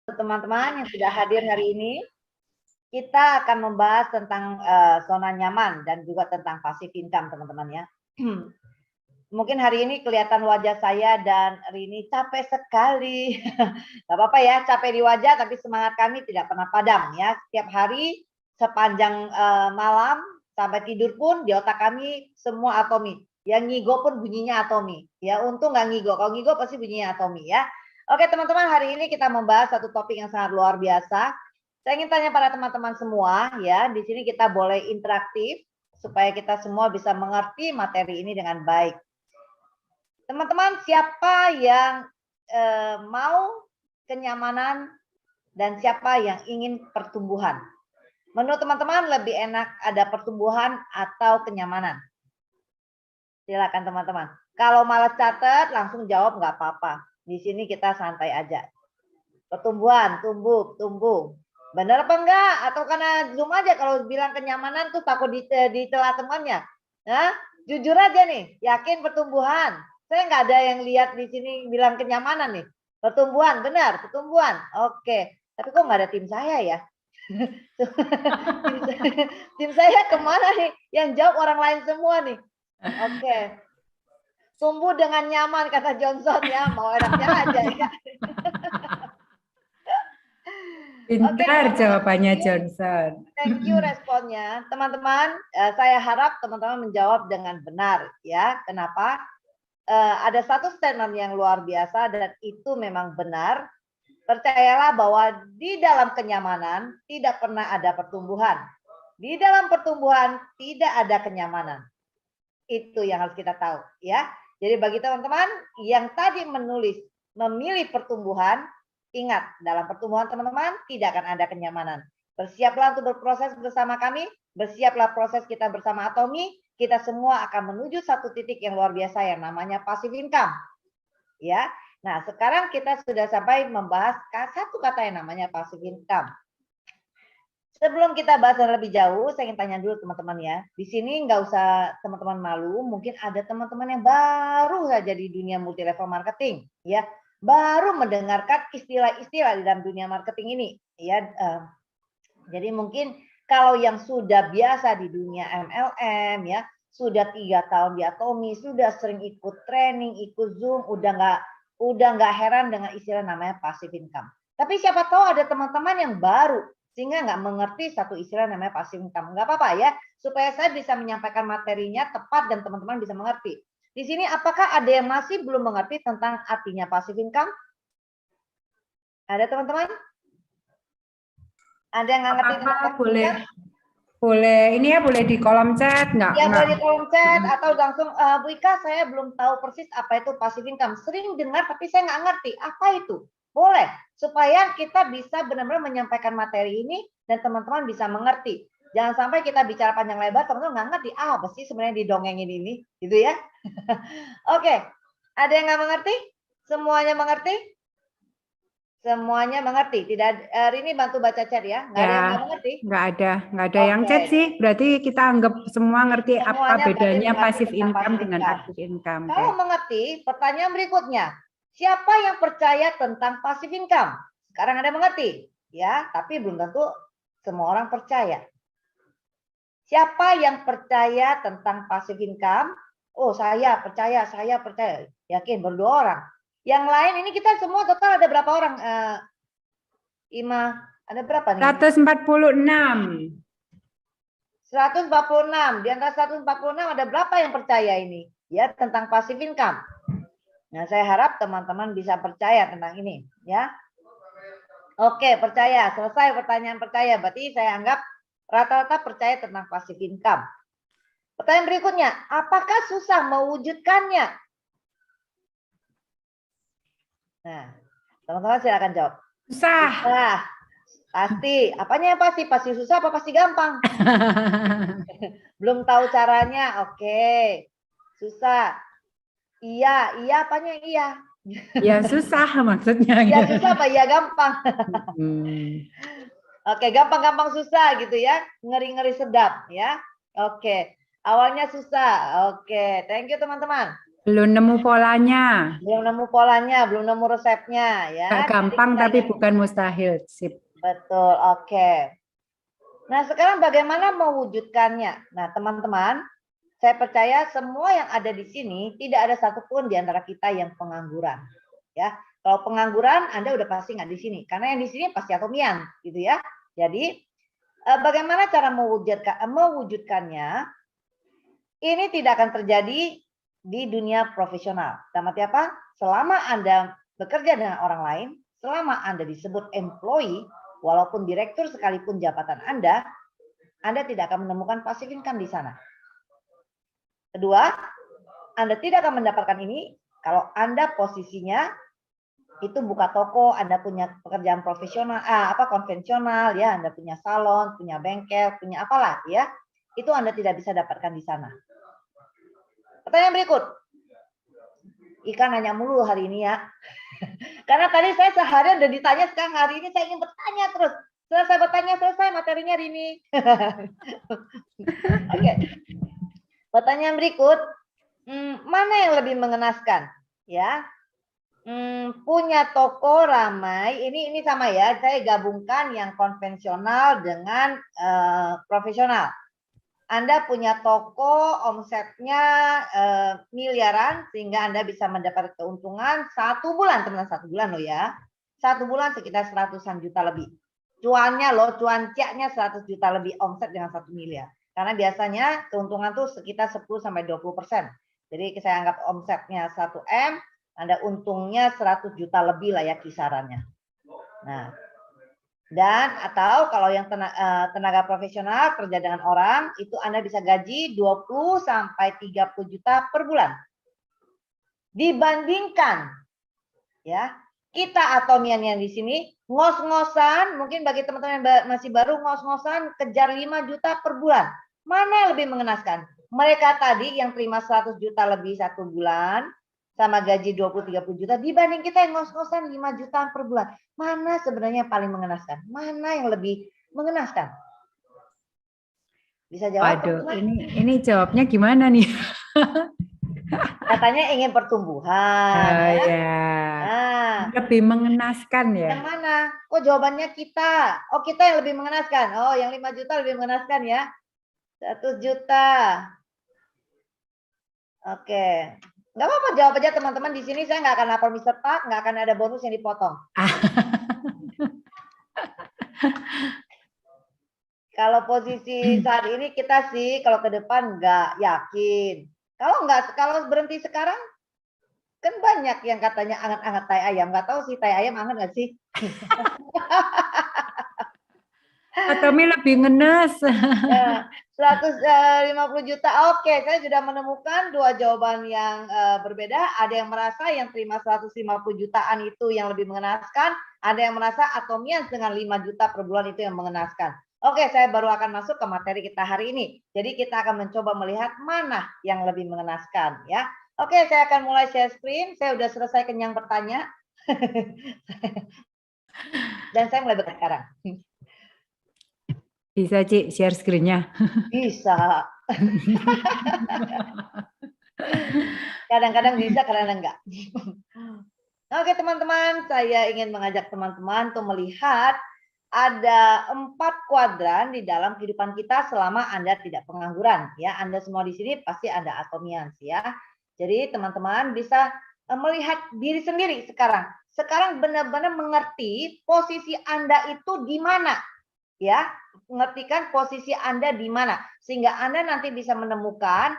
Teman-teman yang sudah hadir hari ini, kita akan membahas tentang zona nyaman dan juga tentang passive income, teman-teman ya. Mungkin hari ini kelihatan wajah saya dan Rini capek sekali. Gak apa-apa ya, capek di wajah, tapi semangat kami tidak pernah padam ya. Setiap hari sepanjang malam sampai tidur pun di otak kami semua atomi. Yang ngigo pun bunyinya atomi. Ya, untung nggak ngigo. Kalau ngigo pasti bunyinya atomi ya. Oke teman-teman, hari ini kita membahas satu topik yang sangat luar biasa. Saya ingin tanya pada teman-teman semua ya. Di sini kita boleh interaktif supaya kita semua bisa mengerti materi ini dengan baik. Teman-teman, siapa yang mau kenyamanan dan siapa yang ingin pertumbuhan? Menurut teman-teman lebih enak ada pertumbuhan atau kenyamanan? Silakan teman-teman. Kalau malas catat, langsung jawab nggak apa-apa. Di sini kita santai aja. Pertumbuhan, tumbuh. Benar apa enggak? Atau karena Zoom aja kalau bilang kenyamanan tuh takut dicela temannya? Nah, jujur aja nih, yakin pertumbuhan. Saya nggak ada yang lihat di sini bilang kenyamanan nih. Pertumbuhan, benar, pertumbuhan. Oke, tapi kok nggak ada tim saya ya? tim saya kemana nih? Yang jawab orang lain semua nih. Oke. Tumbuh dengan nyaman kata Johnson ya, mau enaknya aja ya. Pintar jawabannya Johnson. Thank you responnya. Teman-teman, saya harap teman-teman menjawab dengan benar ya. Kenapa? Ada satu statement yang luar biasa dan itu memang benar. Percayalah bahwa di dalam kenyamanan tidak pernah ada pertumbuhan. Di dalam pertumbuhan tidak ada kenyamanan. Itu yang harus kita tahu ya. Jadi bagi teman-teman yang tadi memilih pertumbuhan, ingat dalam pertumbuhan teman-teman tidak akan ada kenyamanan. Bersiaplah untuk berproses bersama kami, bersiaplah proses kita bersama Atomi, kita semua akan menuju satu titik yang luar biasa yang namanya passive income. Ya. Nah, sekarang kita sudah sampai membahas satu kata yang namanya passive income. Sebelum kita bahas lebih jauh, saya ingin tanya dulu teman-teman ya. Di sini nggak usah teman-teman malu, mungkin ada teman-teman yang baru saja di dunia multi level marketing, ya, baru mendengarkan istilah-istilah di dalam dunia marketing ini, ya. Jadi mungkin kalau yang sudah biasa di dunia MLM, ya, sudah 3 tahun di Atomi, sudah sering ikut training, ikut Zoom, udah nggak heran dengan istilah namanya passive income. Tapi siapa tahu ada teman-teman yang baru sehingga nggak mengerti satu istilah namanya passive income. Nggak apa-apa ya, supaya saya bisa menyampaikan materinya tepat dan teman-teman bisa mengerti. Di sini apakah ada yang masih belum mengerti tentang artinya passive income? Ada teman-teman? Ada yang nggak ngerti tentang passive income? Boleh ini ya, boleh di kolom chat nggak? Ya boleh di kolom chat atau langsung Bu Ika, saya belum tahu persis apa itu passive income. Sering dengar tapi saya nggak ngerti apa itu. Boleh supaya kita bisa benar-benar menyampaikan materi ini dan teman-teman bisa mengerti. Jangan sampai kita bicara panjang lebar teman-teman nggak ngerti apa sih sebenarnya didongengin ini, gitu ya. Oke, ada yang nggak mengerti? Semuanya mengerti? Semuanya mengerti. Tidak, Rini bantu baca chat ya. Nggak ada yang nggak mengerti? Nggak ada yang chat sih. Berarti kita anggap semua ngerti apa bedanya passive income dengan active income. Kalau mengerti, pertanyaan berikutnya, siapa yang percaya tentang passive income? Sekarang ada mengerti, ya, tapi belum tentu semua orang percaya. Siapa yang percaya tentang passive income? Oh, saya percaya. Yakin, berdua orang. Yang lain ini kita semua total ada berapa orang? Ima, ada berapa nih? 146. 146. Di antara 146 ada berapa yang percaya ini? Ya, tentang passive income. Nah, saya harap teman-teman bisa percaya tentang ini, ya. Oke, percaya. Selesai pertanyaan percaya. Berarti saya anggap rata-rata percaya tentang passive income. Pertanyaan berikutnya, apakah susah mewujudkannya? Nah, teman-teman silakan jawab. Susah. Pasti. Apanya yang pasti? Pasti susah apa pasti gampang? Belum tahu caranya. Oke. Susah. Iya apanya iya? Ya susah maksudnya. Ya susah apa ya gampang? Oke, gampang-gampang susah gitu ya. Ngeri-ngeri sedap ya. Oke. Awalnya susah. Oke, thank you teman-teman. Belum nemu polanya. Belum nemu polanya, belum nemu resepnya ya. Gak gampang Jadi tapi bukan mustahil. Sip. betul, oke. Nah, sekarang bagaimana mewujudkannya? Nah, teman-teman, saya percaya semua yang ada di sini tidak ada satupun di antara kita yang pengangguran. Ya, kalau pengangguran Anda udah pasti nggak di sini, karena yang di sini pasti atomian, gitu ya. Jadi, bagaimana cara mewujudkannya? Ini tidak akan terjadi di dunia profesional. Dalam arti apa? Selama Anda bekerja dengan orang lain, selama Anda disebut employee, walaupun direktur sekalipun jabatan Anda tidak akan menemukan passive income di sana. Kedua, Anda tidak akan mendapatkan ini kalau Anda posisinya itu buka toko, Anda punya pekerjaan profesional, konvensional ya, Anda punya salon, punya bengkel, punya apalah ya. Itu Anda tidak bisa dapatkan di sana. Pertanyaan berikut. Ikan nanya mulu hari ini ya. Karena tadi saya seharian udah ditanya, sekarang hari ini saya ingin bertanya terus. Selesai bertanya, selesai materinya hari ini. Oke. Pertanyaan berikut, mana yang lebih mengenaskan? Ya, punya toko ramai. Ini sama ya. Saya gabungkan yang konvensional dengan profesional. Anda punya toko, omsetnya miliaran, sehingga Anda bisa mendapat keuntungan 1 bulan, teman-teman, 1 bulan loh ya. 1 bulan sekitar 100-an juta lebih. Cuannya loh, cuancanya 100 juta lebih omset dengan 1 miliar. Karena biasanya keuntungan tuh sekitar 10-20%. Jadi saya anggap omsetnya 1 M, Anda untungnya 100 juta lebih lah ya kisarannya. Nah, dan atau kalau yang tenaga profesional kerja dengan orang, itu Anda bisa gaji 20-30 juta per bulan. Dibandingkan ya, kita atomian yang di sini ngos-ngosan, mungkin bagi teman-teman yang masih baru, ngos-ngosan kejar 5 juta per bulan. Mana yang lebih mengenaskan? Mereka tadi yang terima 100 juta lebih 1 bulan sama gaji 20-30 juta dibanding kita yang ngos-ngosan 5 jutaan per bulan. Mana sebenarnya yang paling mengenaskan? Mana yang lebih mengenaskan? Bisa jawab? Waduh, ini jawabnya gimana nih? Katanya ingin pertumbuhan ya. Nah, lebih mengenaskan ya. Yang mana? Oh, jawabannya kita. Oh, kita yang lebih mengenaskan. Oh, yang 5 juta lebih mengenaskan ya. 1 juta. Oke. Nggak apa-apa, jawab aja teman-teman. Di sini saya nggak akan lapor Mr. Pak, nggak akan ada bonus yang dipotong. Kalau posisi saat ini kita sih, kalau ke depan nggak yakin. Kalau berhenti sekarang, kan banyak yang katanya anget-anget tai ayam. Nggak tahu sih tai ayam anget nggak sih? Atomi lebih ngenes. Ya, 150 juta. Oke, saya sudah menemukan 2 jawaban yang berbeda. Ada yang merasa yang terima 150 jutaan itu yang lebih mengenaskan. Ada yang merasa atomian dengan 5 juta per bulan itu yang mengenaskan. Oke, saya baru akan masuk ke materi kita hari ini. Jadi kita akan mencoba melihat mana yang lebih mengenaskan ya. Oke, saya akan mulai share screen. Saya sudah selesai kenyang bertanya. Dan saya mulai bekerja sekarang. Bisa, Ci, share screen-nya? Bisa. Kadang-kadang bisa, kadang-kadang enggak. Oke, teman-teman, saya ingin mengajak teman-teman untuk melihat ada 4 kuadran di dalam kehidupan kita selama Anda tidak pengangguran. Ya, Anda semua di sini pasti Anda atomians ya. Jadi teman-teman bisa melihat diri sendiri sekarang. Sekarang benar-benar mengerti posisi Anda itu di mana. Ya, mengertikan posisi Anda di mana sehingga Anda nanti bisa menemukan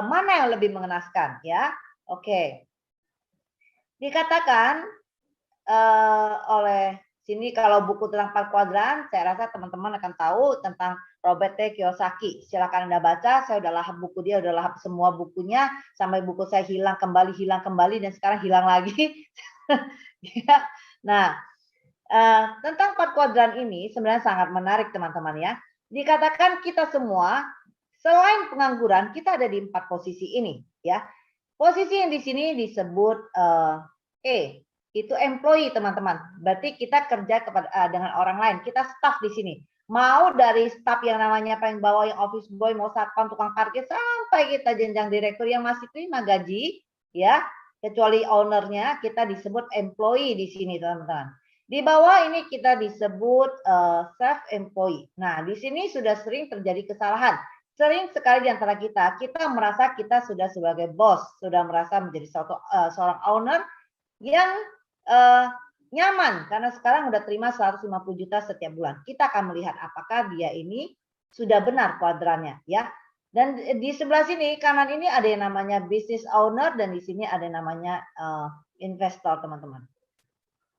mana yang lebih mengenaskan ya. Oke. Dikatakan oleh sini kalau buku tentang 4 kuadran, saya rasa teman-teman akan tahu tentang Robert T. Kiyosaki. Silakan Anda baca, saya udah lahap buku dia, udah lahap semua bukunya, sampai buku saya hilang kembali, dan sekarang hilang lagi. Nah, tentang 4 kuadran ini sebenarnya sangat menarik teman-teman ya. Dikatakan kita semua, selain pengangguran, kita ada di 4 posisi ini ya. Posisi yang di sini disebut itu employee teman-teman. Berarti kita kerja dengan orang lain, kita staff di sini. Mau dari staf yang namanya paling bawah, yang office boy, mau satpam, tukang parkir, sampai kita jenjang direktur yang masih terima gaji, ya, kecuali ownernya, kita disebut employee di sini, teman-teman. Di bawah ini kita disebut self employee. Nah, di sini sudah sering terjadi kesalahan. Sering sekali di antara kita merasa kita sudah sebagai bos, sudah merasa menjadi seorang owner yang nyaman karena sekarang udah terima 150 juta setiap bulan. Kita akan melihat apakah dia ini sudah benar kuadrannya, ya. Dan di sebelah sini kanan ini ada yang namanya business owner dan di sini ada yang namanya investor, teman-teman.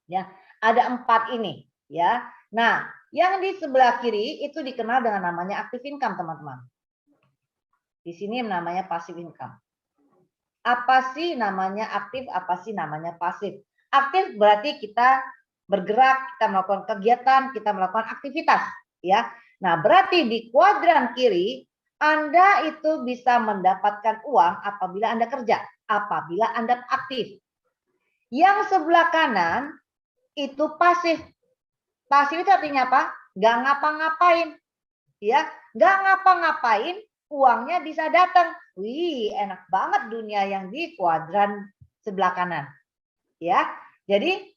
Ya, ada 4 ini, ya. Nah, yang di sebelah kiri itu dikenal dengan namanya active income, teman-teman. Di sini namanya passive income. Apa sih namanya aktif, apa sih namanya pasif? Aktif berarti kita bergerak, kita melakukan kegiatan, kita melakukan aktivitas, ya. Nah, berarti di kuadran kiri Anda itu bisa mendapatkan uang apabila Anda kerja, apabila Anda aktif. Yang sebelah kanan itu pasif. Pasif itu artinya apa? Gak ngapa-ngapain, ya. Gak ngapa-ngapain, uangnya bisa datang. Wih, enak banget dunia yang di kuadran sebelah kanan. Ya. Jadi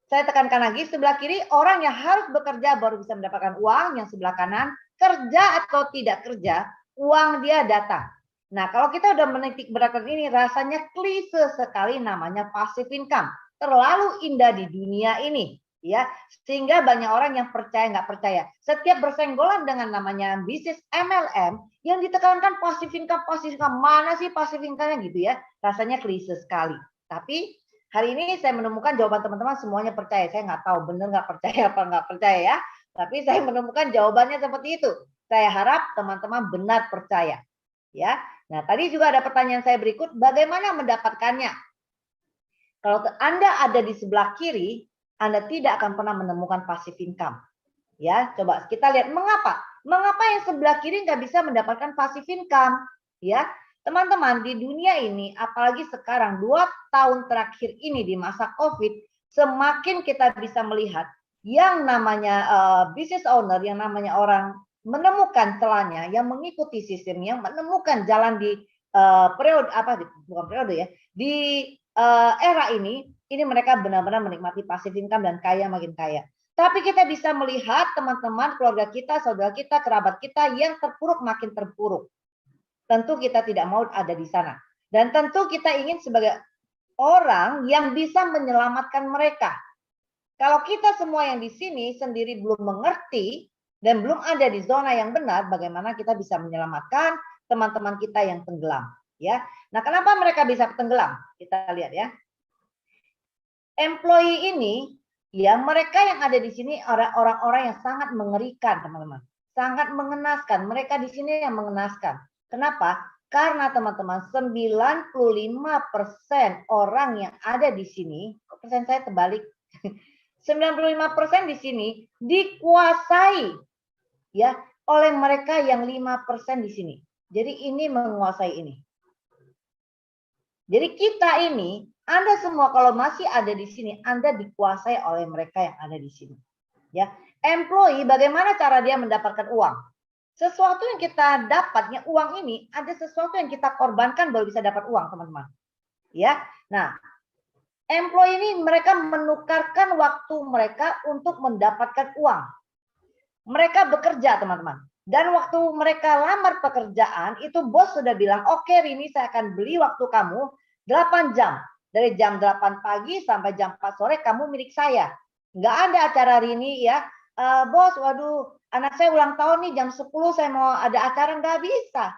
saya tekankan lagi, sebelah kiri orang yang harus bekerja baru bisa mendapatkan uang, yang sebelah kanan kerja atau tidak kerja, uang dia datang. Nah, kalau kita udah menitik beratkan ini rasanya klise sekali namanya passive income. Terlalu indah di dunia ini, ya, sehingga banyak orang yang percaya nggak percaya. Setiap bersenggolan dengan namanya bisnis MLM yang ditekankan passive income, mana sih passive income-nya gitu ya, rasanya klise sekali. Tapi hari ini saya menemukan jawaban teman-teman semuanya percaya. Saya nggak tahu benar nggak percaya apa nggak percaya ya. Tapi saya menemukan jawabannya seperti itu. Saya harap teman-teman benar percaya. Ya. Nah, tadi juga ada pertanyaan saya berikut, bagaimana mendapatkannya? Kalau Anda ada di sebelah kiri, Anda tidak akan pernah menemukan passive income. Ya, coba kita lihat mengapa? Mengapa yang sebelah kiri nggak bisa mendapatkan passive income? Ya, teman-teman, di dunia ini, apalagi sekarang 2 tahun terakhir ini di masa COVID, semakin kita bisa melihat yang namanya business owner, yang namanya orang menemukan celahnya, yang mengikuti sistemnya, menemukan jalan di periode bukan periode ya, di era ini mereka benar-benar menikmati passive income dan kaya makin kaya. Tapi kita bisa melihat teman-teman, keluarga kita, saudara kita, kerabat kita yang terpuruk makin terpuruk. Tentu kita tidak mau ada di sana. Dan tentu kita ingin sebagai orang yang bisa menyelamatkan mereka. Kalau kita semua yang di sini sendiri belum mengerti dan belum ada di zona yang benar, bagaimana kita bisa menyelamatkan teman-teman kita yang tenggelam, ya. Nah, kenapa mereka bisa tenggelam? Kita lihat ya. Employee ini, ya, mereka yang ada di sini orang-orang yang sangat mengerikan, teman-teman. Sangat mengenaskan. Mereka di sini yang mengenaskan. Kenapa? Karena teman-teman 95% orang yang ada di sini, persen saya terbalik, 95% di sini dikuasai ya oleh mereka yang 5% di sini. Jadi ini menguasai ini. Jadi kita ini, Anda semua kalau masih ada di sini, Anda dikuasai oleh mereka yang ada di sini. Ya, employee bagaimana cara dia mendapatkan uang? Sesuatu yang kita dapatnya uang ini, ada sesuatu yang kita korbankan baru bisa dapat uang, teman-teman. Ya, nah, employee ini mereka menukarkan waktu mereka untuk mendapatkan uang. Mereka bekerja, teman-teman. Dan waktu mereka lamar pekerjaan, itu bos sudah bilang, oke Rini, saya akan beli waktu kamu 8 jam. Dari jam 8 pagi sampai jam 4 sore, kamu milik saya. Nggak ada acara Rini ya, bos, waduh, anak saya ulang tahun nih jam 10 saya mau ada acara, nggak bisa.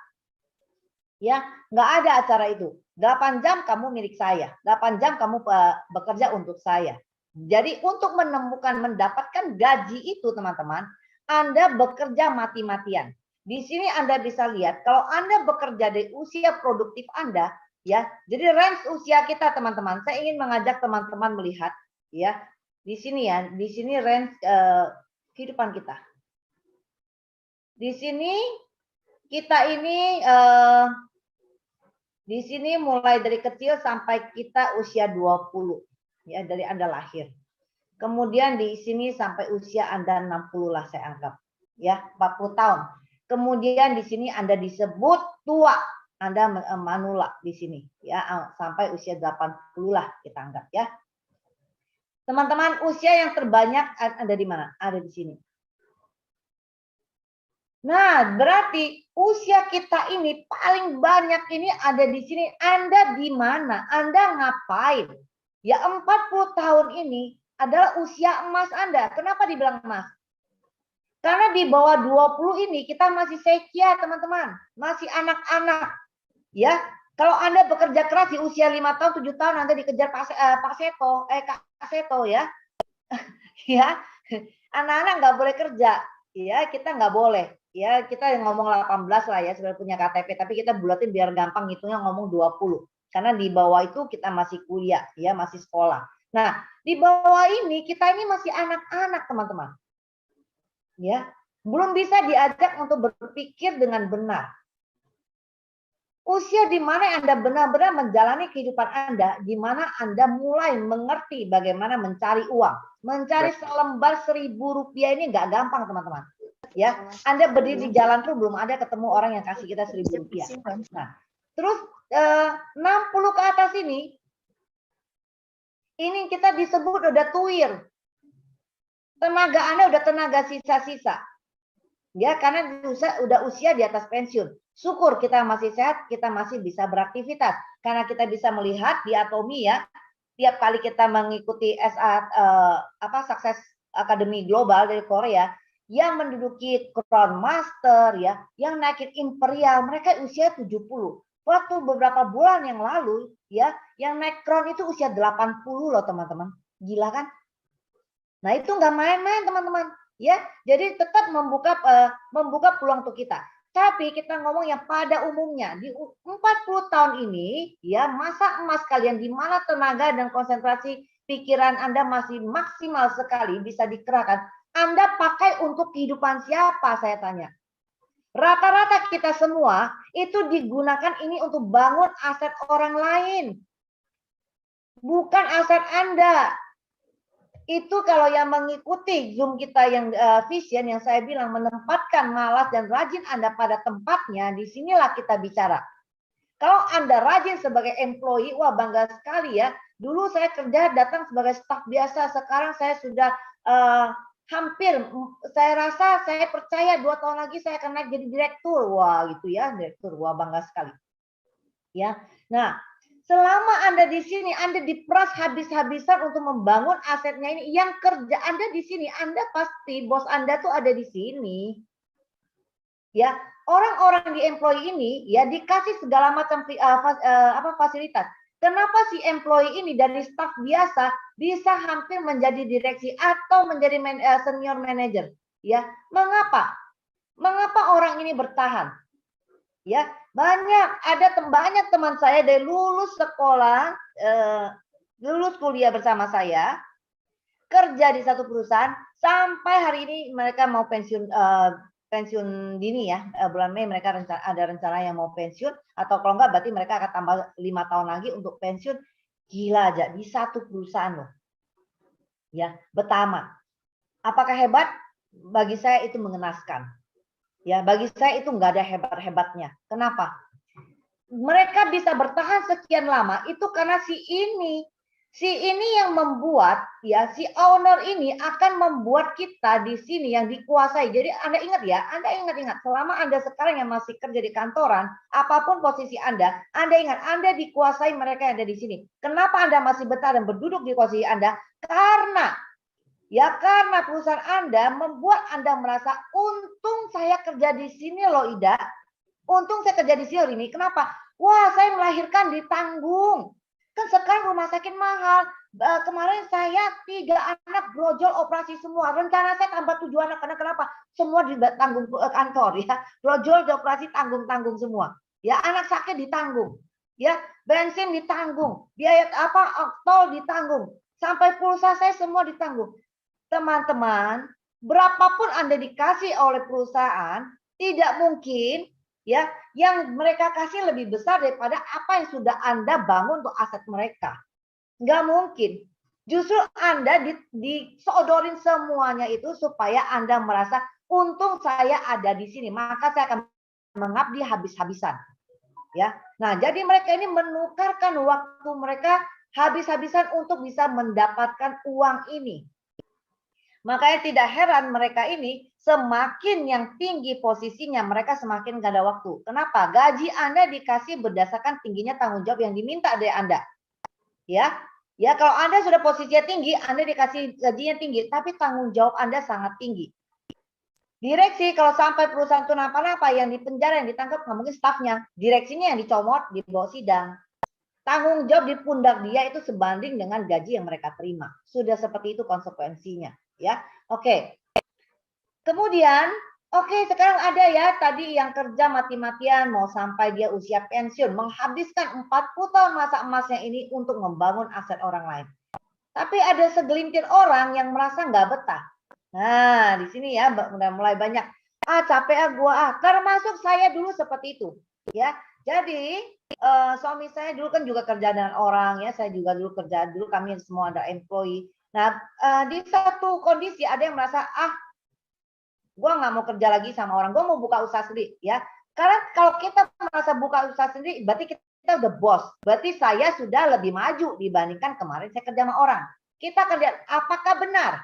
Ya, nggak ada acara itu. 8 jam kamu milik saya. 8 jam kamu bekerja untuk saya. Jadi untuk mendapatkan gaji itu teman-teman, Anda bekerja mati-matian. Di sini Anda bisa lihat kalau Anda bekerja di usia produktif Anda, ya. Jadi range usia kita teman-teman. Saya ingin mengajak teman-teman melihat ya. Di sini ya, di sini range kehidupan kita. Di sini kita ini di sini mulai dari kecil sampai kita usia 20 ya, dari Anda lahir. Kemudian di sini sampai usia Anda 60 lah saya anggap. ya, 40 tahun. Kemudian di sini Anda disebut tua, Anda manula di sini, ya, sampai usia 80 lah kita anggap ya. Teman-teman, usia yang terbanyak ada di mana? Ada di sini. Nah, berarti usia kita ini paling banyak ini ada di sini. Anda di mana? Anda ngapain? Ya 40 tahun ini adalah usia emas Anda. Kenapa dibilang emas? Karena di bawah 20 ini kita masih sekia, teman-teman. Masih anak-anak. Ya, kalau Anda bekerja keras di usia 5 tahun, 7 tahun Anda dikejar Kak Seto ya. Ya, anak-anak nggak boleh kerja. Ya, kita nggak boleh. Ya, kita ngomong 18 lah ya, sudah punya KTP, tapi kita bulatin biar gampang hitungnya ngomong 20. Karena di bawah itu kita masih kuliah, ya, masih sekolah. Nah, di bawah ini kita ini masih anak-anak, teman-teman. Ya, belum bisa diajak untuk berpikir dengan benar. Usia di mana Anda benar-benar menjalani kehidupan Anda, di mana Anda mulai mengerti bagaimana mencari uang. Mencari selembar 1.000 rupiah ini nggak gampang, teman-teman. Ya, Anda berdiri di jalan tuh belum ada ketemu orang yang kasih kita 1.000 rupiah. Nah, terus 60 ke atas ini kita disebut udah tuir. Tenaga Anda udah tenaga sisa-sisa. Ya, karena udah usia di atas pensiun. Syukur kita masih sehat, kita masih bisa beraktivitas. Karena kita bisa melihat di Atomi ya, tiap kali kita mengikuti Success Academy Global dari Korea, yang menduduki Crown Master ya, yang naikin Imperial, mereka usia 70. Waktu beberapa bulan yang lalu ya, yang naik Crown itu usia 80 loh teman-teman. Gila kan? Nah, itu nggak main-main teman-teman. Ya, jadi tetap membuka peluang untuk kita. Tapi kita ngomong yang pada umumnya di 40 tahun ini ya, masa emas kalian di mana tenaga dan konsentrasi pikiran Anda masih maksimal sekali bisa dikerahkan. Anda pakai untuk kehidupan siapa, saya tanya. Rata-rata kita semua itu digunakan ini untuk bangun aset orang lain. Bukan aset Anda. Itu kalau yang mengikuti Zoom kita yang vision yang saya bilang menempatkan malas dan rajin Anda pada tempatnya, disinilah kita bicara. Kalau Anda rajin sebagai employee, wah bangga sekali ya. Dulu saya kerja datang sebagai staf biasa, sekarang saya sudah hampir, saya rasa, saya percaya 2 tahun lagi saya akan naik jadi direktur. Wah gitu ya, direktur, wah bangga sekali. Ya, nah selama Anda di sini, Anda diperas habis-habisan untuk membangun asetnya ini. Yang kerja Anda di sini, Anda pasti bos Anda tuh ada di sini. Ya, orang-orang di employee ini ya dikasih segala macam fasilitas. Kenapa si employee ini dari staf biasa bisa hampir menjadi direksi atau menjadi senior manager? Ya, mengapa? Mengapa orang ini bertahan? Ya, banyak teman saya dari lulus sekolah, lulus kuliah bersama saya, kerja di satu perusahaan sampai hari ini mereka mau pensiun dini ya, bulan Mei mereka ada rencana yang mau pensiun, atau kalau enggak berarti mereka akan tambah 5 tahun lagi untuk pensiun. Gila aja di satu perusahaan loh. Ya, Betama. Apakah hebat? Bagi saya itu mengenaskan. Ya, bagi saya itu nggak ada hebat-hebatnya. Kenapa? Mereka bisa bertahan sekian lama itu karena si ini yang membuat ya, si owner ini akan membuat kita di sini yang dikuasai. Jadi Anda ingat ya, Anda ingat selama Anda sekarang yang masih kerja di kantoran, apapun posisi Anda ingat Anda dikuasai mereka yang ada di sini. Kenapa Anda masih betah dan berduduk di posisi Anda? Karena perusahaan Anda membuat Anda merasa untung saya kerja di sini loh Ida. Untung saya kerja di sini loh ini. Kenapa? Wah, saya melahirkan ditanggung. Kan sekarang rumah sakit mahal. Kemarin saya 3 anak brojol operasi semua. Rencana saya tambah 7 anak. Karena kenapa? Semua ditanggung kantor ya. Brojol dioperasi tanggung semua. Ya, anak sakit ditanggung. Ya, bensin ditanggung. Biaya tol ditanggung. Sampai pulsa saya semua ditanggung. Teman-teman, berapapun Anda dikasih oleh perusahaan, tidak mungkin ya yang mereka kasih lebih besar daripada apa yang sudah Anda bangun untuk aset mereka. Nggak mungkin. Justru Anda disodorin semuanya itu supaya Anda merasa untung saya ada di sini, maka saya akan mengabdi habis-habisan. Ya, nah jadi mereka ini menukarkan waktu mereka habis-habisan untuk bisa mendapatkan uang ini. Makanya tidak heran mereka ini semakin yang tinggi posisinya, mereka semakin gak ada waktu. Kenapa? Gaji Anda dikasih berdasarkan tingginya tanggung jawab yang diminta dari Anda. Ya, ya kalau Anda sudah posisinya tinggi, Anda dikasih gajinya tinggi, tapi tanggung jawab Anda sangat tinggi. Direksi kalau sampai perusahaan itu napa-napa, yang dipenjara, yang ditangkap, nggak mungkin stafnya. Direksinya yang dicomot, dibawa sidang. Tanggung jawab di pundak dia itu sebanding dengan gaji yang mereka terima. Sudah seperti itu konsekuensinya. Ya, oke. Kemudian, oke, sekarang ada ya tadi yang kerja mati-matian mau sampai dia usia pensiun, menghabiskan 40 tahun masa emasnya ini untuk membangun aset orang lain. Tapi ada segelintir orang yang merasa nggak betah. Nah, di sini ya udah mulai banyak. Capek gua termasuk saya dulu seperti itu, ya. Jadi suami saya dulu kan juga kerja dengan orang ya. Saya juga dulu kerja dulu, kami semua ada employee. Nah, di satu kondisi ada yang merasa gua nggak mau kerja lagi sama orang, gua mau buka usaha sendiri, ya. Karena kalau kita merasa buka usaha sendiri, berarti kita udah bos. Berarti saya sudah lebih maju dibandingkan kemarin saya kerja sama orang. Kita akan lihat apakah benar.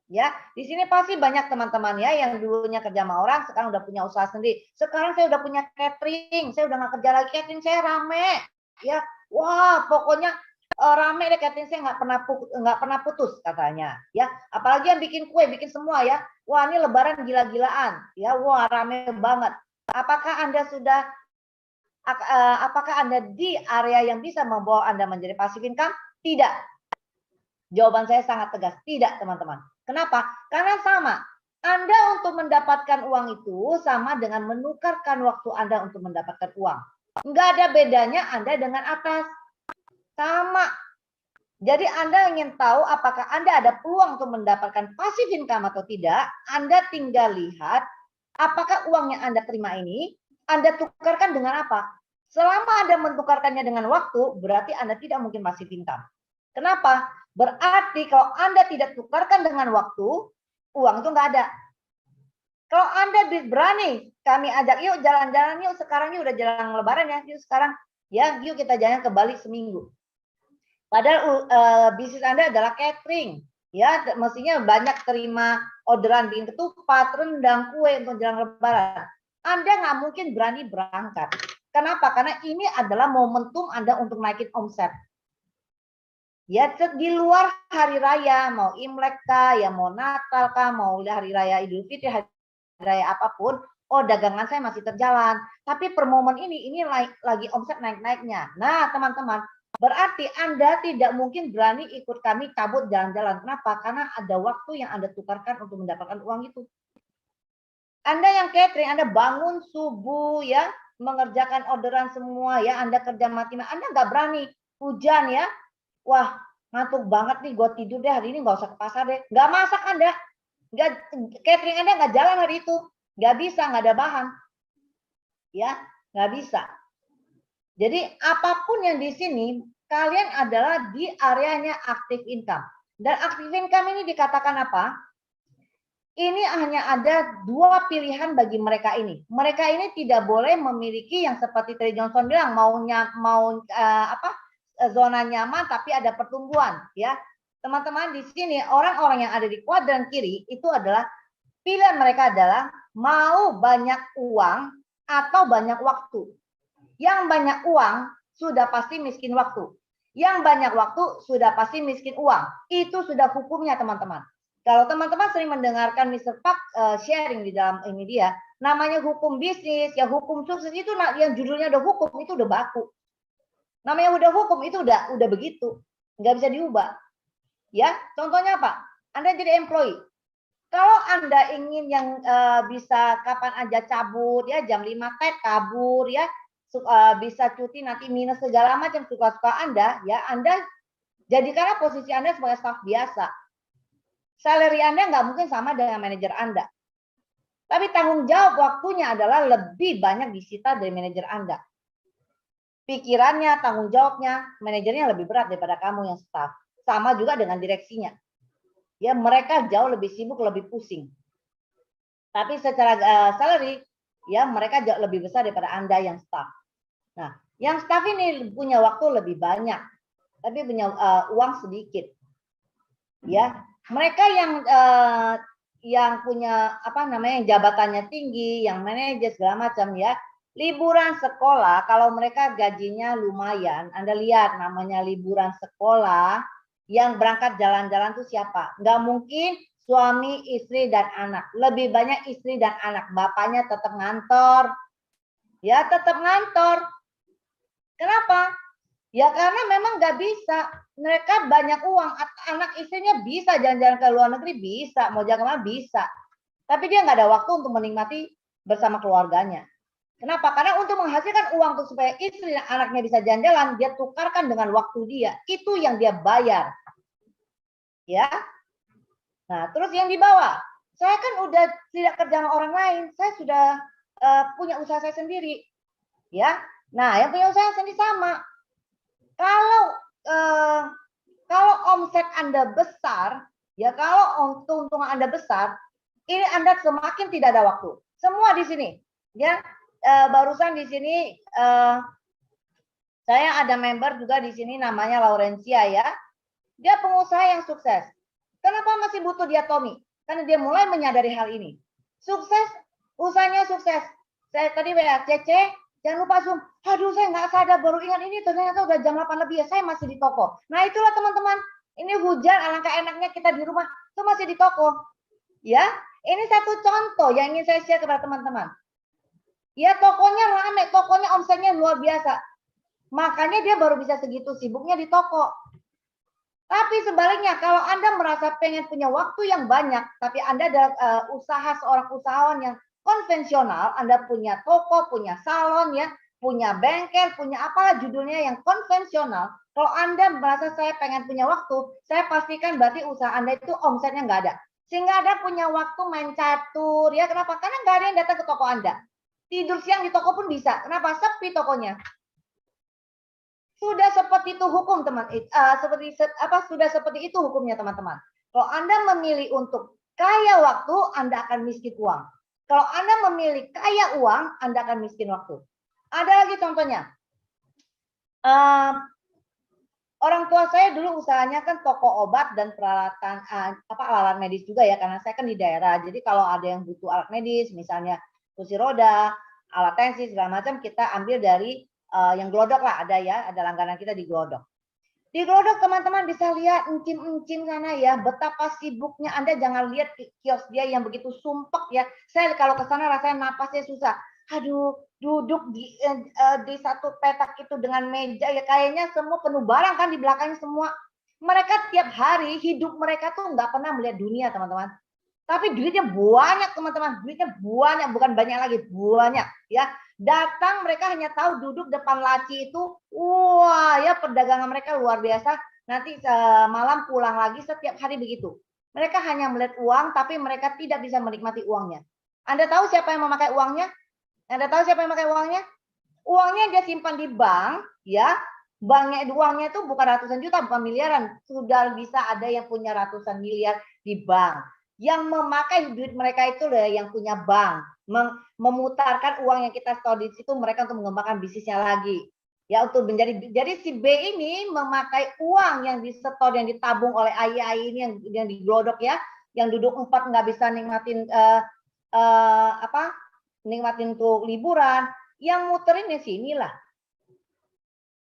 Ya, di sini pasti banyak teman-teman ya yang dulunya kerja sama orang, sekarang udah punya usaha sendiri. Sekarang saya udah punya catering, saya udah nggak kerja lagi catering, saya rame. Ya, wah pokoknya rame deh catering, saya nggak pernah putus katanya. Ya, apalagi yang bikin kue, bikin semua ya. Wah ini Lebaran gila-gilaan. Ya, wah rame banget. Apakah Anda di area yang bisa membawa Anda menjadi passive income? Tidak. Jawaban saya sangat tegas, tidak teman-teman. Kenapa? Karena sama. Anda untuk mendapatkan uang itu sama dengan menukarkan waktu Anda untuk mendapatkan uang. Enggak ada bedanya Anda dengan atas. Sama. Jadi Anda ingin tahu apakah Anda ada peluang untuk mendapatkan passive income atau tidak, Anda tinggal lihat apakah uang yang Anda terima ini Anda tukarkan dengan apa. Selama Anda mentukarkannya dengan waktu, berarti Anda tidak mungkin passive income. Kenapa? Berarti kalau Anda tidak tukarkan dengan waktu, uang itu nggak ada. Kalau Anda berani, kami ajak yuk jalan-jalan yuk, sekarang yuk udah jalan Lebaran ya, yuk sekarang ya, yuk kita jalan ke Bali seminggu. Padahal bisnis Anda adalah catering, ya mestinya banyak terima orderan bikin ketupat, rendang, kue untuk jalan Lebaran. Anda nggak mungkin berani berangkat. Kenapa? Karena ini adalah momentum Anda untuk naikin omset. Ya di luar hari raya, mau Imlek kah, ya mau Natal kah, mau hari raya Idul Fitri, hari raya apapun, dagangan saya masih terjalan. Tapi per momen ini lagi omset naik-naiknya. Nah teman-teman, berarti Anda tidak mungkin berani ikut kami cabut jalan-jalan. Kenapa? Karena ada waktu yang Anda tukarkan untuk mendapatkan uang itu. Anda yang catering, Anda bangun subuh ya, mengerjakan orderan semua ya, Anda kerja mati-matian, Anda nggak berani. Hujan ya, wah ngantuk banget nih, gue tidur deh hari ini, nggak usah ke pasar deh. Nggak masak Anda, catering Anda nggak jalan hari itu, nggak bisa, nggak ada bahan, ya nggak bisa. Jadi apapun yang di sini, kalian adalah di areanya active income. Dan active income ini dikatakan apa? Ini hanya ada dua pilihan bagi mereka ini. Mereka ini tidak boleh memiliki yang seperti Terry Johnson bilang, zona nyaman tapi ada pertumbuhan, ya. Teman-teman di sini orang-orang yang ada di kuadran kiri itu adalah pilihan mereka adalah mau banyak uang atau banyak waktu. Yang banyak uang sudah pasti miskin waktu. Yang banyak waktu sudah pasti miskin uang. Itu sudah hukumnya teman-teman. Kalau teman-teman sering mendengarkan Mr. Park sharing di dalam ini dia, namanya hukum bisnis, ya hukum sukses itu yang judulnya udah hukum itu udah baku. Namanya udah hukum itu udah begitu, nggak bisa diubah. Ya, contohnya apa? Anda jadi employee. Kalau Anda ingin yang bisa kapan aja cabut ya, jam 5 kabur ya, bisa cuti nanti minus segala macam suka-suka Anda, ya Anda jadikanlah posisi Anda sebagai staf biasa. Salary Anda nggak mungkin sama dengan manajer Anda. Tapi tanggung jawab waktunya adalah lebih banyak disita dari manajer Anda. Pikirannya, tanggung jawabnya, manajernya lebih berat daripada kamu yang staff. Sama juga dengan direksinya. Ya, mereka jauh lebih sibuk, lebih pusing. Tapi secara salary, ya mereka jauh lebih besar daripada Anda yang staff. Nah, yang staff ini punya waktu lebih banyak, tapi punya uang sedikit. Ya, mereka yang punya apa namanya, yang jabatannya tinggi, yang manajer segala macam ya. Liburan sekolah, kalau mereka gajinya lumayan, Anda lihat namanya liburan sekolah, yang berangkat jalan-jalan tuh siapa? Nggak mungkin suami, istri, dan anak. Lebih banyak istri dan anak. Bapaknya tetap ngantor. Ya, tetap ngantor. Kenapa? Ya karena memang nggak bisa. Mereka banyak uang. Anak istrinya bisa jalan-jalan ke luar negeri, bisa. Mau jalan kemana, bisa. Tapi dia nggak ada waktu untuk menikmati bersama keluarganya. Kenapa? Karena untuk menghasilkan uang tuh supaya istri dan anaknya bisa jalan-jalan, dia tukarkan dengan waktu dia. Itu yang dia bayar. Ya. Nah, terus yang di bawah. Saya kan udah tidak kerja sama orang lain. Saya sudah punya usaha saya sendiri. Ya. Nah, yang punya usaha sendiri sama. Kalau omset Anda besar, ya kalau keuntungan Anda besar, ini Anda semakin tidak ada waktu. Semua di sini. Ya. Barusan di sini saya ada member juga di sini namanya Laurencia ya. Dia pengusaha yang sukses. Kenapa masih butuh diatomi? Karena dia mulai menyadari hal ini. Sukses, usahanya sukses. Saya tadi WA Cece, jangan lupa Zoom. Aduh, saya nggak sadar, baru ingat ini ternyata udah jam 8 lebih ya, saya masih di toko. Nah, itulah teman-teman. Ini hujan, alangkah enaknya kita di rumah, itu masih di toko. Ya, ini satu contoh yang ingin saya share kepada teman-teman. Ya tokonya rame, tokonya omsetnya luar biasa. Makanya dia baru bisa segitu sibuknya di toko. Tapi sebaliknya kalau Anda merasa pengen punya waktu yang banyak, tapi Anda adalah seorang usahawan yang konvensional, Anda punya toko, punya salon ya, punya bengkel, punya apalah judulnya yang konvensional. Kalau Anda merasa saya pengen punya waktu, saya pastikan berarti usaha Anda itu omsetnya nggak ada. Sehingga Anda punya waktu main catur ya. Kenapa? Karena nggak ada yang datang ke toko Anda. Tidur siang di toko pun bisa. Kenapa? Sepi tokonya. Sudah seperti itu hukum teman. Sudah seperti itu hukumnya teman-teman. Kalau Anda memilih untuk kaya waktu, Anda akan miskin uang. Kalau Anda memilih kaya uang, Anda akan miskin waktu. Ada lagi contohnya. Orang tua saya dulu usahanya kan toko obat dan peralatan alat medis juga ya, karena saya kan di daerah. Jadi kalau ada yang butuh alat medis, misalnya kursi roda, alat tensi segala macam, kita ambil dari yang Glodok lah, ada ya, ada langganan kita di Glodok. Di Glodok teman-teman bisa lihat encim-encim sana ya, betapa sibuknya. Anda jangan lihat kios dia yang begitu sumpek ya. Saya kalau ke sana rasanya napasnya susah. Aduh, duduk di satu petak itu dengan meja ya, kayaknya semua penuh barang kan di belakangnya semua. Mereka tiap hari hidup mereka tuh nggak pernah melihat dunia teman-teman. Tapi duitnya banyak teman-teman, duitnya banyak, bukan banyak lagi, banyak ya. Datang mereka hanya tahu duduk depan laci itu, wah ya perdagangan mereka luar biasa. Nanti malam pulang lagi setiap hari begitu. Mereka hanya melihat uang, tapi mereka tidak bisa menikmati uangnya. Anda tahu siapa yang memakai uangnya? Anda tahu siapa yang memakai uangnya? Uangnya dia simpan di bank, ya. Banknya uangnya itu bukan ratusan juta, bukan miliaran. Sudah bisa ada yang punya ratusan miliar di bank. Yang memakai duit mereka itu loh yang punya bank, memutarkan uang yang kita store di situ mereka untuk mengembangkan bisnisnya lagi. Ya untuk jadi si B ini memakai uang yang disetor, yang ditabung oleh AI ini yang diglodok ya, yang duduk 4 nggak bisa nikmatin nikmatin untuk liburan, yang muterin di sinilah.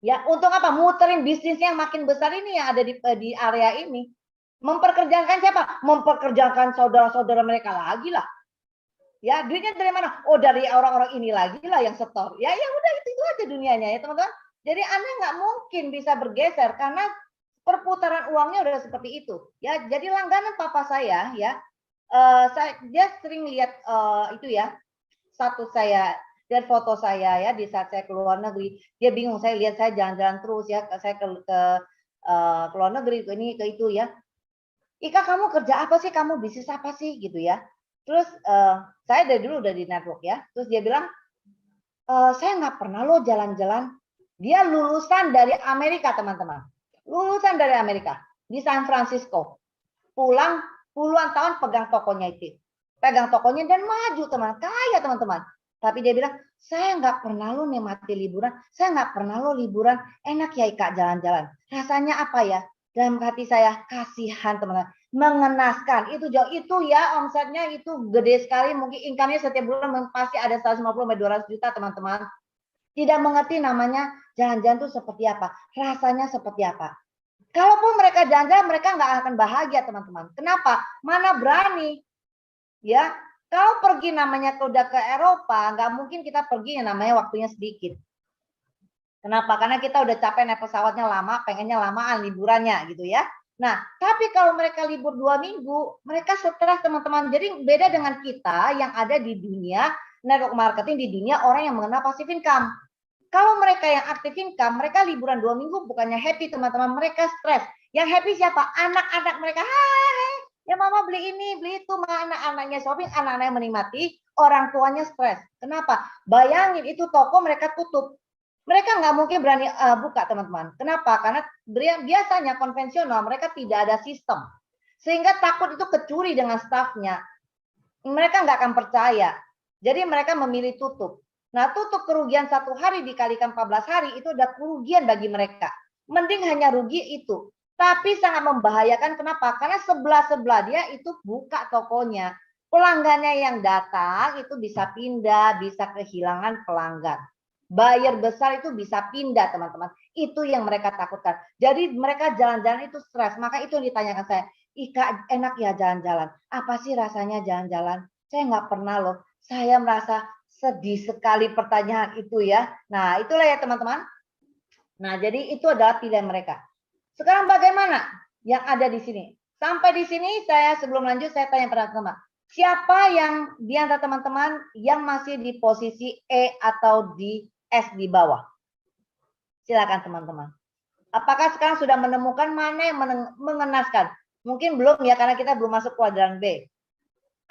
Ya untuk apa? Muterin bisnisnya yang makin besar ini yang ada di area ini. Memperkerjakan siapa? Memperkerjakan saudara-saudara mereka lagi lah. Ya, duitnya dari mana? Oh, dari orang-orang ini lagi lah yang setor. Ya, ya udah itu aja dunianya ya, teman-teman. Jadi Anda nggak mungkin bisa bergeser karena perputaran uangnya udah seperti itu. Ya, jadi langganan papa saya ya, dia sering lihat itu ya, status saya dan foto saya ya di saat saya ke luar negeri. Dia bingung, saya lihat saya jalan-jalan terus ya, saya ke luar negeri ke ini ke itu ya. Ika kamu kerja apa sih? Kamu bisnis apa sih? Gitu ya. Terus saya dari dulu udah di network ya. Terus dia bilang, saya nggak pernah loh jalan-jalan. Dia lulusan dari Amerika teman-teman. Lulusan dari Amerika. Di San Francisco. Pulang puluhan tahun pegang tokonya itu. pegang tokonya dan maju teman, kaya teman-teman. Tapi dia bilang, saya nggak pernah lo nikmati liburan, saya nggak pernah lo liburan, enak ya Kak jalan-jalan. Rasanya apa ya? Dalam hati saya, kasihan teman-teman. Mengenaskan, itu jauh, itu ya omsetnya itu gede sekali, mungkin income-nya setiap bulan pasti ada 150-200 juta teman-teman. Tidak mengerti namanya jalan-jalan itu seperti apa, rasanya seperti apa. Kalaupun mereka jalan-jalan, mereka nggak akan bahagia teman-teman. Kenapa? Mana berani, ya. Kalau pergi namanya udah ke Eropa, nggak mungkin kita pergi yang namanya waktunya sedikit. Kenapa? Karena kita udah capek naik pesawatnya lama, pengennya lamaan liburannya gitu ya. Nah, tapi kalau mereka libur 2 minggu, mereka stres teman-teman. Jadi beda dengan kita yang ada di dunia network marketing, di dunia orang yang mengenal passive income. Kalau mereka yang aktif income, mereka liburan 2 minggu bukannya happy teman-teman, mereka stres. Yang happy siapa? Anak-anak mereka. Hai, ya mama beli ini, beli itu, anak-anaknya shopping, anak-anaknya menikmati, orang tuanya stres. Kenapa? Bayangin itu toko mereka tutup. Mereka nggak mungkin berani buka teman-teman. Kenapa? Karena biasanya konvensional mereka tidak ada sistem. Sehingga takut itu kecuri dengan stafnya. Mereka nggak akan percaya. Jadi mereka memilih tutup. Nah, tutup kerugian 1 hari dikalikan 14 hari itu udah kerugian bagi mereka. Mending hanya rugi itu. Tapi sangat membahayakan. Kenapa? Karena sebelah-sebelah dia itu buka tokonya. Pelanggannya yang datang itu bisa pindah, bisa kehilangan pelanggan. Buyer besar itu bisa pindah teman-teman. Itu yang mereka takutkan. Jadi mereka jalan-jalan itu stres. Maka itu yang ditanyakan saya. Ika enak ya jalan-jalan. Apa sih rasanya jalan-jalan? Saya nggak pernah loh. Saya merasa sedih sekali pertanyaan itu ya. Nah itulah ya teman-teman. Nah jadi itu adalah pilihan mereka. Sekarang bagaimana yang ada di sini? Sampai di sini saya sebelum lanjut saya tanya pada teman-teman. Siapa yang di antara teman-teman yang masih di posisi E atau di S di bawah? Silakan teman-teman. Apakah sekarang sudah menemukan mana yang mengenaskan? Mungkin belum ya karena kita belum masuk kuadran B.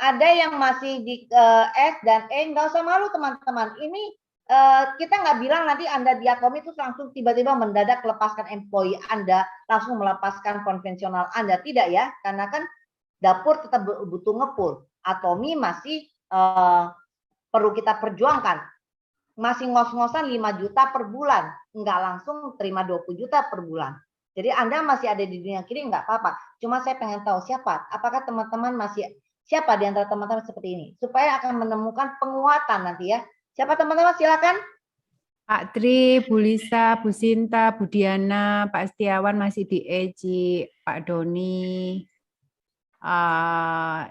Ada yang masih di S dan E, nggak usah malu teman-teman. Ini kita nggak bilang nanti Anda di Atomi itu langsung tiba-tiba mendadak lepaskan employee Anda, langsung melepaskan konvensional Anda. Tidak ya, karena kan dapur tetap butuh ngepul. Atomi masih perlu kita perjuangkan. Masih ngos-ngosan 5 juta per bulan. Nggak langsung terima 20 juta per bulan. Jadi Anda masih ada di dunia kiri nggak apa-apa. Cuma saya pengen tahu siapa. Apakah teman-teman masih, siapa di antara teman-teman seperti ini? Supaya akan menemukan penguatan nanti ya. Siapa teman-teman silakan. Pak Tri, Bu Lisa, Bu Sinta, Bu Diana, Pak Setiawan masih di EJI, Pak Doni,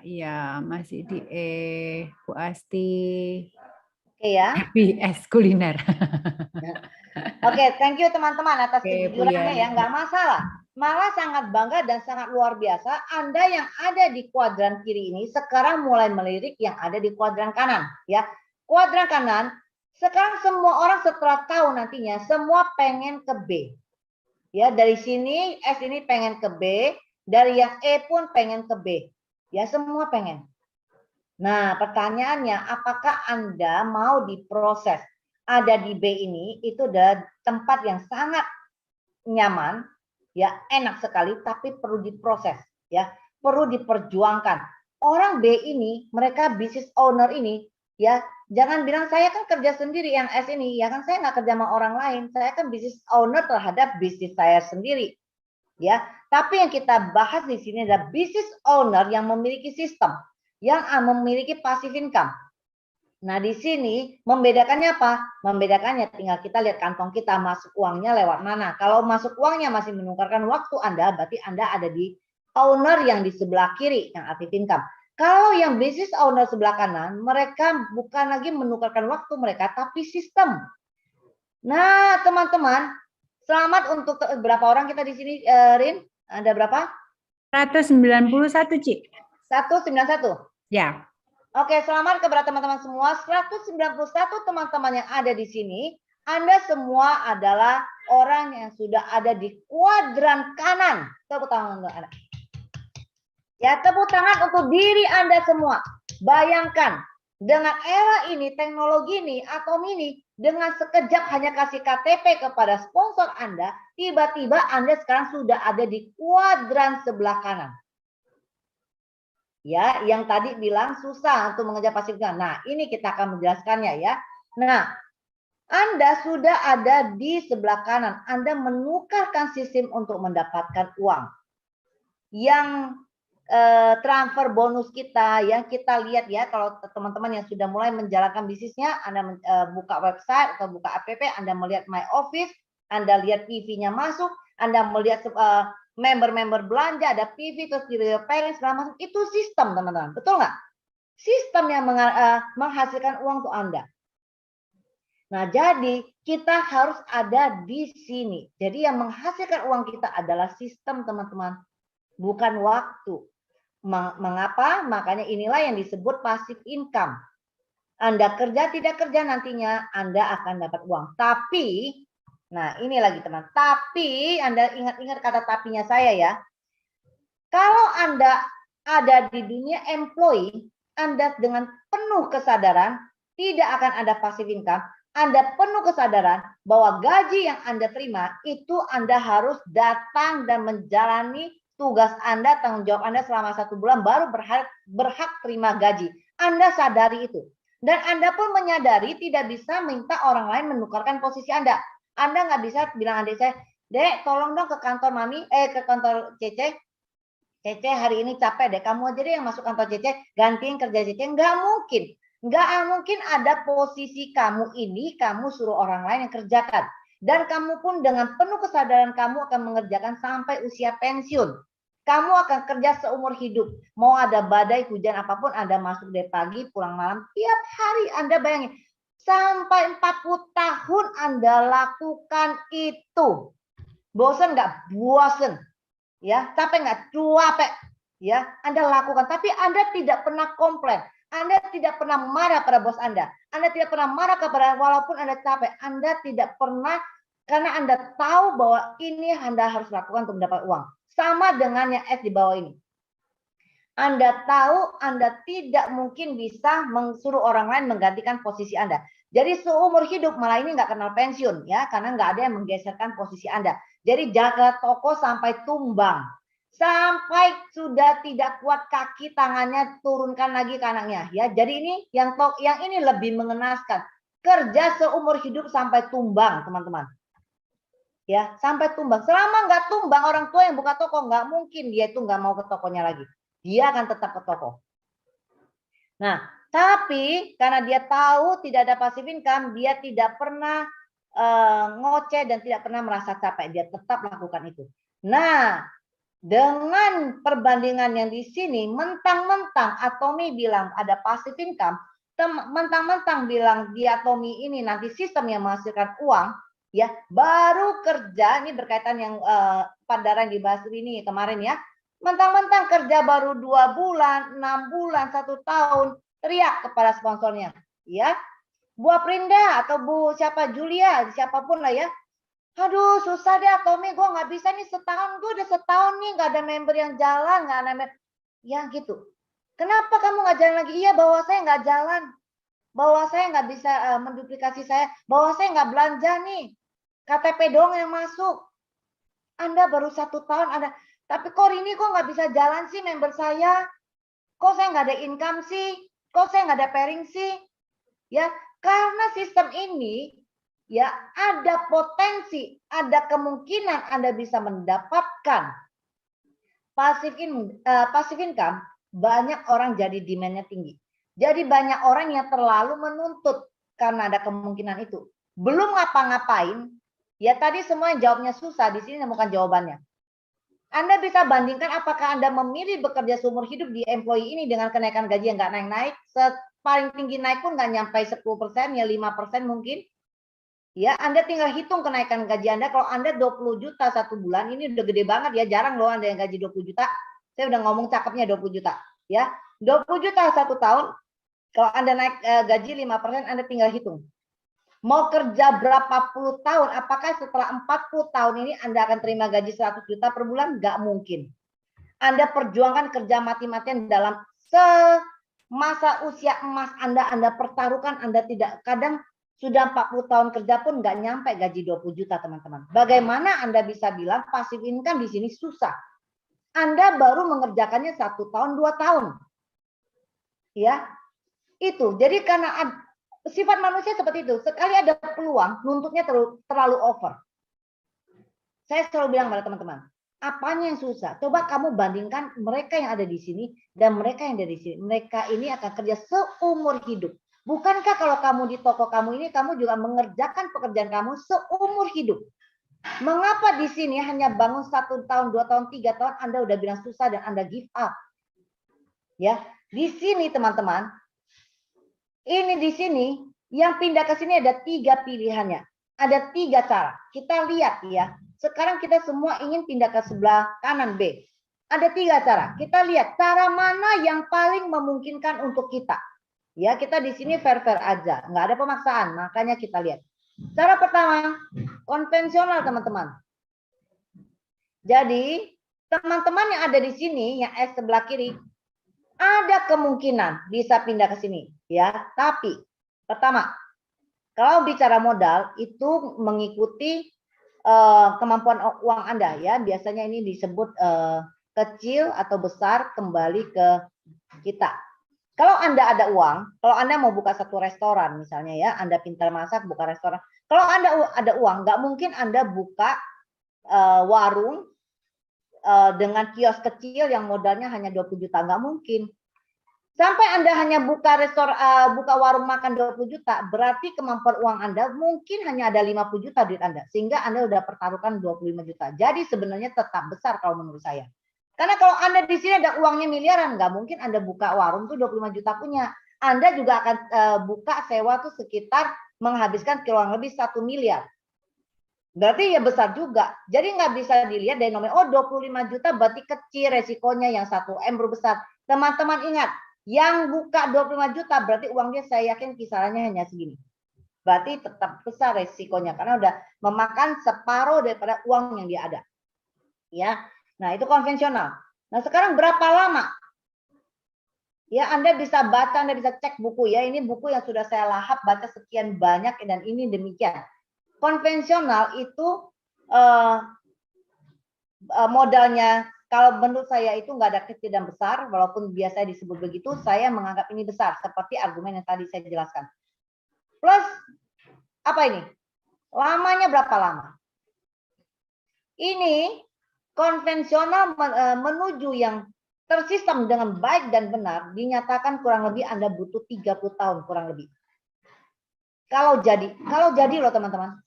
ya masih di E, Bu Asti. Oke ya. BS kuliner. Oke, thank you teman-teman atas kejujurannya ya, Ya. nggak masalah. Malah sangat bangga dan sangat luar biasa Anda yang ada di kuadran kiri ini sekarang mulai melirik yang ada di kuadran kanan ya. Kuadran kanan, sekarang semua orang setelah tahu nantinya semua pengen ke B. Ya, dari sini S ini pengen ke B, dari yang E pun pengen ke B. Ya, semua pengen. Nah, pertanyaannya, apakah Anda mau diproses? Ada di B ini, itu adalah tempat yang sangat nyaman, ya enak sekali, tapi perlu diproses, ya perlu diperjuangkan. Orang B ini, mereka business owner ini, ya jangan bilang saya kan kerja sendiri yang S ini, ya kan saya nggak kerja sama orang lain, saya kan business owner terhadap bisnis saya sendiri, ya. Tapi yang kita bahas di sini adalah business owner yang memiliki sistem, yang memiliki passive income. Nah di sini membedakannya apa? Membedakannya tinggal kita lihat kantong kita masuk uangnya lewat mana. Kalau masuk uangnya masih menukarkan waktu Anda, berarti Anda ada di owner yang di sebelah kiri yang active income. Kalau yang business owner sebelah kanan, mereka bukan lagi menukarkan waktu mereka, tapi sistem. Nah teman-teman, selamat untuk berapa orang kita di sini, Rin? Ada berapa? 191, Cik. 191. Ya. Oke, selamat kepada teman-teman semua. 191 teman-teman yang ada di sini. Anda semua adalah orang yang sudah ada di kuadran kanan. Tepuk tangan untuk Anda. Ya, tepuk tangan untuk diri Anda semua. Bayangkan, dengan era ini, teknologi ini, Atom ini, dengan sekejap hanya kasih KTP kepada sponsor Anda, tiba-tiba Anda sekarang sudah ada di kuadran sebelah kanan. Ya, yang tadi bilang susah untuk mengejar pasif income. Nah, ini kita akan menjelaskannya ya. Nah, Anda sudah ada di sebelah kanan. Anda menukarkan sistem untuk mendapatkan uang. Yang transfer bonus kita, yang kita lihat ya, kalau teman-teman yang sudah mulai menjalankan bisnisnya, Anda buka website atau buka app, Anda melihat My Office, Anda lihat PV-nya masuk, Anda melihat member-member belanja, ada PV, terus di payment, segala macam. Itu sistem, teman-teman. Betul nggak? Sistem yang menghasilkan uang untuk Anda. Nah, jadi kita harus ada di sini. Jadi yang menghasilkan uang kita adalah sistem, teman-teman. Bukan waktu. Mengapa? Makanya inilah yang disebut passive income. Anda kerja tidak kerja nantinya Anda akan dapat uang. Tapi, nah ini lagi teman. Tapi Anda ingat-ingat kata tapinya saya ya. Kalau Anda ada di dunia employee, Anda dengan penuh kesadaran tidak akan ada passive income. Anda penuh kesadaran bahwa gaji yang Anda terima itu Anda harus datang dan menjalani tugas Anda, tanggung jawab Anda selama 1 bulan baru berhak terima gaji. Anda sadari itu. Dan Anda pun menyadari tidak bisa minta orang lain menukarkan posisi Anda. Anda nggak bisa bilang adik saya, Dek, tolong dong ke kantor Mami, ke kantor Cece. Cece hari ini capek deh, kamu aja deh yang masuk kantor Cece, gantiin kerja Cece. Nggak mungkin. Nggak mungkin ada posisi kamu ini, kamu suruh orang lain yang kerjakan. Dan kamu pun dengan penuh kesadaran kamu akan mengerjakan sampai usia pensiun. Kamu akan kerja seumur hidup. Mau ada badai, hujan apapun, Anda masuk dari pagi, pulang malam. Tiap hari Anda bayangin. Sampai 40 tahun Anda lakukan itu. Bosan nggak? Bosan. Ya, capek nggak? Capek. Ya, Anda lakukan. Tapi Anda tidak pernah komplain. Anda tidak pernah marah pada bos Anda. Anda tidak pernah marah kepada walaupun Anda capek. Anda tidak pernah, karena Anda tahu bahwa ini Anda harus lakukan untuk mendapat uang. Sama dengan yang S di bawah ini. Anda tahu Anda tidak mungkin bisa mensuruh orang lain menggantikan posisi Anda. Jadi seumur hidup malah ini nggak kenal pensiun ya, karena nggak ada yang menggeserkan posisi Anda. Jadi jaga toko sampai tumbang. Sampai sudah tidak kuat kaki tangannya turunkan lagi ke anaknya ya. Jadi ini yang ini lebih mengenaskan. Kerja seumur hidup sampai tumbang, teman-teman. Ya, sampai tumbang. Selama nggak tumbang, orang tua yang buka toko nggak mungkin dia itu nggak mau ke tokonya lagi. Dia akan tetap ke toko. Nah, tapi karena dia tahu tidak ada passive income, dia tidak pernah ngoceh dan tidak pernah merasa capek. Dia tetap lakukan itu. Nah, dengan perbandingan yang di sini, mentang-mentang Atomi bilang ada passive income, mentang-mentang bilang di Atomi ini nanti sistem yang menghasilkan uang, ya baru kerja, ini berkaitan yang Pandara yang dibahas ini kemarin ya, mentang-mentang kerja baru 2 bulan, 6 bulan, 1 tahun, teriak kepada sponsornya, ya, Bu Aprinda atau Bu siapa Julia, siapapun lah ya, aduh susah deh Atomi, gue nggak bisa nih setahun, gue udah setahun nih nggak ada member yang jalan, nggak ada member, ya gitu. Kenapa kamu nggak jalan lagi? Iya, bahwa saya nggak jalan, bahwa saya nggak bisa menduplikasi saya, bahwa saya nggak belanja nih, KTP doang yang masuk. Anda baru 1 tahun ada, tapi kok ini kok nggak bisa jalan sih member saya? Kok saya nggak ada income sih? Kok saya nggak ada pairing sih? Ya, karena sistem ini ya ada potensi, ada kemungkinan Anda bisa mendapatkan passive income, banyak orang jadi demand-nya tinggi. Jadi banyak orang yang terlalu menuntut karena ada kemungkinan itu. Belum ngapa-ngapain, ya tadi semua yang jawabnya susah, di sini nemukan jawabannya. Anda bisa bandingkan apakah Anda memilih bekerja seumur hidup di employee ini dengan kenaikan gaji yang nggak naik-naik, paling tinggi naik pun nggak nyampe 10%, ya 5% mungkin. Ya, Anda tinggal hitung kenaikan gaji Anda. Kalau Anda 20 juta 1 bulan, ini udah gede banget ya. Jarang loh Anda yang gaji 20 juta. Saya udah ngomong cakepnya 20 juta. Ya, 20 juta 1 tahun. Kalau Anda naik gaji 5%, Anda tinggal hitung. Mau kerja berapa puluh tahun, apakah setelah 40 tahun ini Anda akan terima gaji 100 juta per bulan? Nggak mungkin. Anda perjuangkan kerja mati-matian dalam semasa usia emas Anda pertaruhkan, Anda tidak, kadang sudah 40 tahun kerja pun nggak nyampe gaji 20 juta, teman-teman. Bagaimana Anda bisa bilang passive income di sini susah? Anda baru mengerjakannya 1 tahun, 2 tahun. Ya, itu. Jadi karena sifat manusia seperti itu, sekali ada peluang, nuntutnya terlalu over. Saya selalu bilang pada teman-teman, apanya yang susah? Coba kamu bandingkan mereka yang ada di sini dan mereka yang ada di sini. Mereka ini akan kerja seumur hidup. Bukankah kalau kamu di toko kamu ini, kamu juga mengerjakan pekerjaan kamu seumur hidup? Mengapa di sini hanya bangun 1 tahun, 2 tahun, 3 tahun, Anda udah bilang susah dan Anda give up? Ya, di sini teman-teman, ini di sini yang pindah ke sini ada 3 pilihannya. Ada 3 cara. Kita lihat ya. Sekarang kita semua ingin pindah ke sebelah kanan B. Ada 3 cara. Kita lihat cara mana yang paling memungkinkan untuk kita. Ya, kita di sini fair-fair aja, nggak ada pemaksaan. Makanya kita lihat. Cara pertama, konvensional teman-teman. Jadi, teman-teman yang ada di sini, yang S sebelah kiri, ada kemungkinan bisa pindah ke sini, ya. Tapi pertama, kalau bicara modal itu mengikuti kemampuan uang Anda, ya. Biasanya ini disebut kecil atau besar kembali ke kita. Kalau Anda ada uang, kalau Anda mau buka satu restoran misalnya, ya, Anda pintar masak buka restoran. Kalau Anda ada uang, nggak mungkin Anda buka warung dengan kios kecil yang modalnya hanya 20 juta, nggak mungkin. Sampai Anda hanya buka buka warung makan 20 juta, berarti kemampuan uang Anda mungkin hanya ada 50 juta duit Anda, sehingga Anda udah pertaruhkan 25 juta. Jadi sebenarnya tetap besar kalau menurut saya. Karena kalau Anda di sini ada uangnya miliaran, nggak mungkin Anda buka warung tuh 25 juta punya. Anda juga akan buka sewa tuh sekitar menghabiskan kurang lebih 1 miliar. Berarti ya besar juga. Jadi nggak bisa dilihat dari nomor, oh 25 juta berarti kecil resikonya, yang 1M berbesar. Teman-teman ingat, yang buka 25 juta berarti uangnya saya yakin kisarannya hanya segini. Berarti tetap besar resikonya karena udah memakan separuh daripada uang yang dia ada. Ya. Nah, itu konvensional. Nah, sekarang berapa lama? Ya, Anda bisa baca, Anda bisa cek buku ya. Ini buku yang sudah saya lahap baca sekian banyak dan ini demikian. Konvensional itu modalnya kalau menurut saya itu nggak ada kecil dan besar, walaupun biasa disebut begitu, saya menganggap ini besar seperti argumen yang tadi saya jelaskan. Plus apa ini? Lamanya berapa lama? Ini konvensional menuju yang tersistem dengan baik dan benar dinyatakan kurang lebih Anda butuh 30 tahun kurang lebih. Kalau jadi loh teman-teman.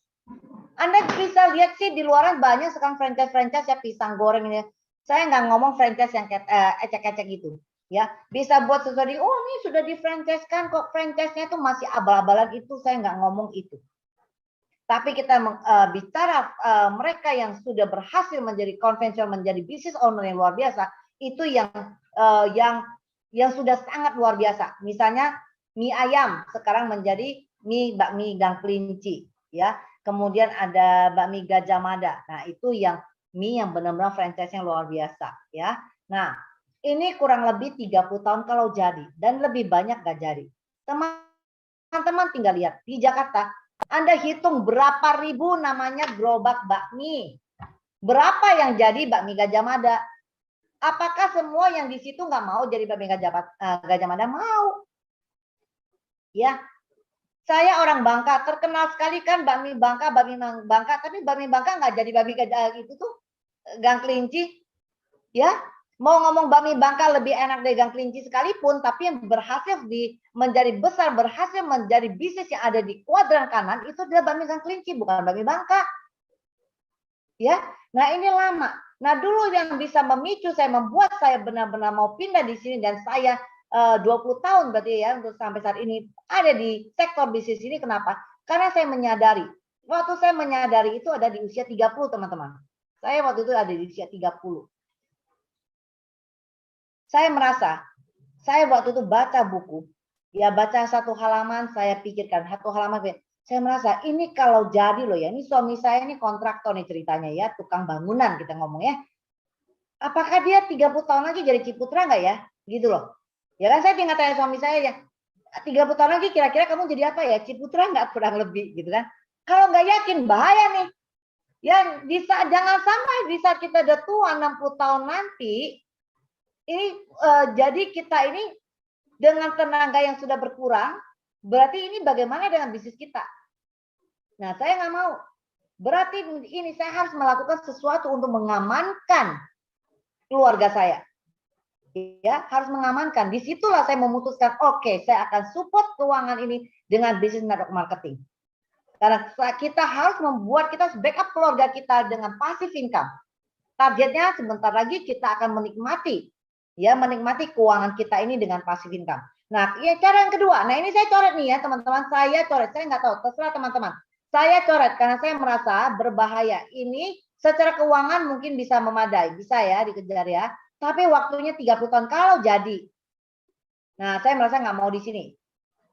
Anda bisa lihat sih di luaran banyak sekarang franchise ya, pisang goreng ini. Saya nggak ngomong franchise yang ecek-ecek gitu. Ya, bisa buat sesuatu, oh ini sudah di franchise kan, kok franchise-nya itu masih abal-abalan, itu saya nggak ngomong itu. Tapi kita bicara mereka yang sudah berhasil menjadi konvensional, menjadi business owner yang luar biasa, itu yang sudah sangat luar biasa. Misalnya mie ayam sekarang menjadi bakmi gang kelinci, ya. Kemudian ada bakmi Gajah Mada. Nah, itu yang mie yang benar-benar franchise-nya luar biasa, ya. Nah, ini kurang lebih 30 tahun kalau jadi dan lebih banyak gak jadi. Teman-teman tinggal lihat di Jakarta, Anda hitung berapa ribu namanya gerobak bakmi. Berapa yang jadi bakmi Gajah Mada? Apakah semua yang di situ nggak mau jadi bakmi Gajah Mada? Mau. Ya. Saya orang Bangka, terkenal sekali kan bakmi Bangka, tapi bakmi Bangka nggak jadi bakmi itu tuh gang kelinci. Ya, mau ngomong bakmi Bangka lebih enak dari gang kelinci sekalipun, tapi yang berhasil menjadi besar, berhasil menjadi bisnis yang ada di kuadran kanan itu adalah bakmi gang kelinci, bukan bakmi Bangka. Ya, nah ini lama. Nah dulu yang bisa memicu saya, membuat saya benar-benar mau pindah di sini dan saya 20 tahun berarti ya untuk sampai saat ini ada di sektor bisnis ini. Kenapa? Karena saya menyadari, waktu saya menyadari itu ada di usia 30 teman-teman. Saya waktu itu ada di usia 30. Saya merasa, saya waktu itu baca buku, ya baca satu halaman, saya pikirkan satu halaman, saya merasa ini kalau jadi loh ya, ini suami saya ini kontraktor nih ceritanya ya, tukang bangunan kita ngomong ya. Apakah dia 30 tahun lagi jadi Ciputra nggak ya? Gitu loh. Ya kan saya tinggal tanya suami saya ya, 30 tahun lagi kira-kira kamu jadi apa ya? Ciputra nggak, kurang lebih gitu kan. Kalau nggak yakin bahaya nih. Ya jangan sampai di saat kita udah tua 60 tahun nanti, ini jadi kita ini dengan tenaga yang sudah berkurang, berarti ini bagaimana dengan bisnis kita? Nah, saya nggak mau. Berarti ini saya harus melakukan sesuatu untuk mengamankan keluarga saya. Ya, harus mengamankan. Disitulah saya memutuskan, oke, saya akan support keuangan ini dengan bisnis network marketing. Karena kita harus membuat, kita backup keluarga kita dengan passive income. Targetnya sebentar lagi kita akan menikmati, ya, menikmati keuangan kita ini dengan passive income. Nah, ya, cara yang kedua, nah ini saya coret nih ya teman-teman, saya coret, saya nggak tahu, terserah teman-teman. Saya coret karena saya merasa berbahaya. Ini secara keuangan mungkin bisa memadai, bisa ya dikejar ya. Tapi waktunya 30 tahun kalau jadi. Nah, saya merasa nggak mau di sini.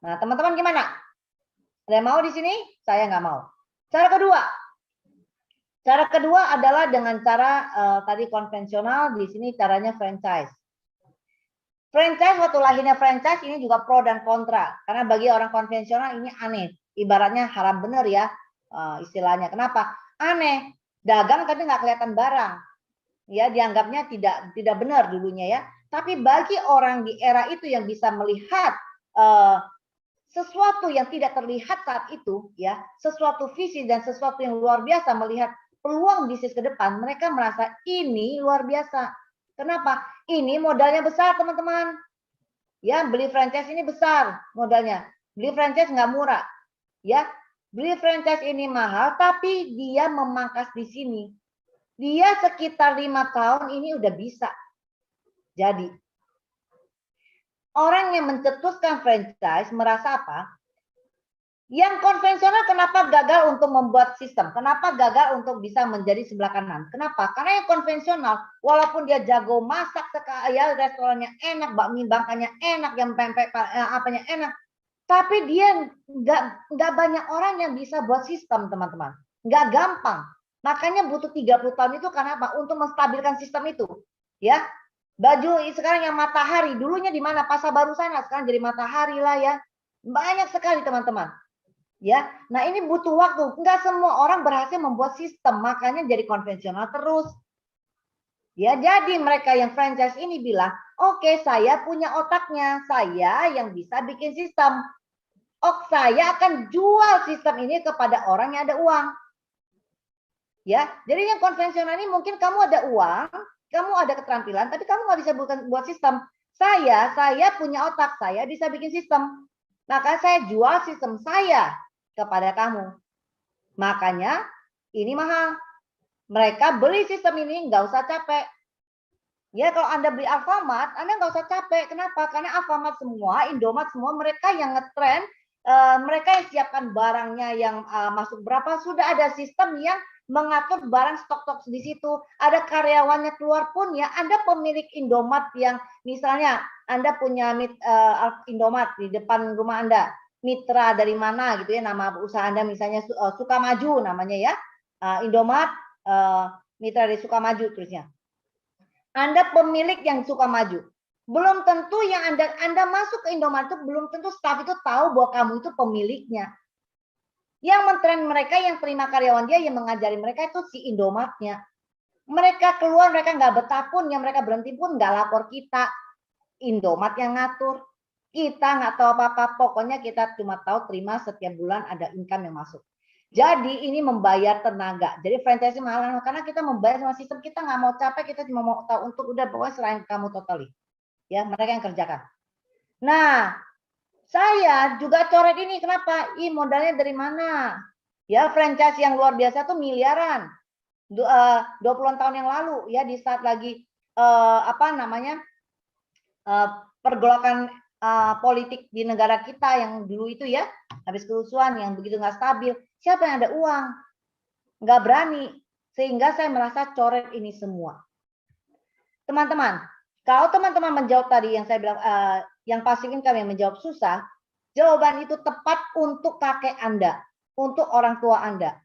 Nah, teman-teman gimana? Ada yang mau di sini? Saya nggak mau. Cara kedua adalah dengan cara tadi konvensional, di sini caranya franchise. Franchise, waktu lahirnya franchise ini juga pro dan kontra. Karena bagi orang konvensional ini aneh. Ibaratnya haram bener ya istilahnya. Kenapa? Aneh. Dagang tapi nggak kelihatan barang. Ya, dianggapnya tidak benar dulunya ya. Tapi bagi orang di era itu yang bisa melihat sesuatu yang tidak terlihat saat itu, ya, sesuatu visi dan sesuatu yang luar biasa, melihat peluang bisnis ke depan, mereka merasa ini luar biasa. Kenapa? Ini modalnya besar, teman-teman. Ya, beli franchise ini besar modalnya. Beli franchise nggak murah. Ya, beli franchise ini mahal, tapi dia memangkas di sini. Dia sekitar 5 tahun ini udah bisa. Jadi, orang yang mencetuskan franchise merasa apa? Yang konvensional kenapa gagal untuk membuat sistem? Kenapa gagal untuk bisa menjadi sebelah kanan? Kenapa? Karena yang konvensional, walaupun dia jago masak, ya restorannya enak, bakmi bangkanya enak, yang pempek apanya enak, tapi dia nggak banyak orang yang bisa buat sistem, teman-teman. Nggak gampang. Makanya butuh 30 tahun itu karena apa? Untuk menstabilkan sistem itu. Ya, baju sekarang yang matahari, dulunya di mana? Pasar Baru sana, sekarang jadi matahari lah ya. Banyak sekali teman-teman. Ya, nah ini butuh waktu. Enggak semua orang berhasil membuat sistem, makanya jadi konvensional terus. Ya, jadi mereka yang franchise ini bilang, oke, saya punya otaknya, saya yang bisa bikin sistem. Saya akan jual sistem ini kepada orang yang ada uang. Ya, jadi yang konvensional ini mungkin kamu ada uang, kamu ada keterampilan, tapi kamu nggak bisa buat sistem. Saya punya otak, saya bisa bikin sistem. Maka saya jual sistem saya kepada kamu. Makanya ini mahal. Mereka beli sistem ini nggak usah capek. Ya, kalau Anda beli Alfamart, Anda nggak usah capek. Kenapa? Karena Alfamart semua, Indomaret semua, mereka yang ngetrend, mereka yang siapkan barangnya yang masuk berapa, sudah ada sistem yang mengatur barang stok-stok di situ. Ada karyawannya keluar pun ya, Anda pemilik Indomaret yang misalnya Anda punya Indomaret di depan rumah Anda, mitra dari mana gitu ya, nama usaha Anda misalnya Sukamaju namanya ya, Indomaret mitra dari Sukamaju terusnya. Anda pemilik yang Sukamaju. Belum tentu yang Anda masuk ke Indomaret itu belum tentu staf itu tahu bahwa kamu itu pemiliknya. Yang mentren mereka, yang terima karyawan dia, yang mengajari mereka itu si Indomaretnya. Mereka keluar, mereka nggak betah pun, yang mereka berhenti pun nggak lapor kita. Indomaret yang ngatur. Kita nggak tahu apa-apa, pokoknya kita cuma tahu terima setiap bulan ada income yang masuk. Jadi ini membayar tenaga. Jadi franchise mahal karena kita membayar sama sistem, kita nggak mau capek, kita cuma mau tahu untuk udah pokoknya selain kamu totally. Ya, mereka yang kerjakan. Nah, saya juga coret ini kenapa? Modalnya dari mana? Ya, franchise yang luar biasa tuh miliaran. 20-an tahun yang lalu ya, di saat lagi pergolakan politik di negara kita yang dulu itu ya, habis kerusuhan yang begitu nggak stabil. Siapa yang ada uang? Nggak berani. Sehingga saya merasa coret ini semua. Teman-teman, kalau teman-teman menjawab tadi yang saya bilang, yang passive income yang menjawab susah, jawaban itu tepat untuk kakek Anda, untuk orang tua Anda.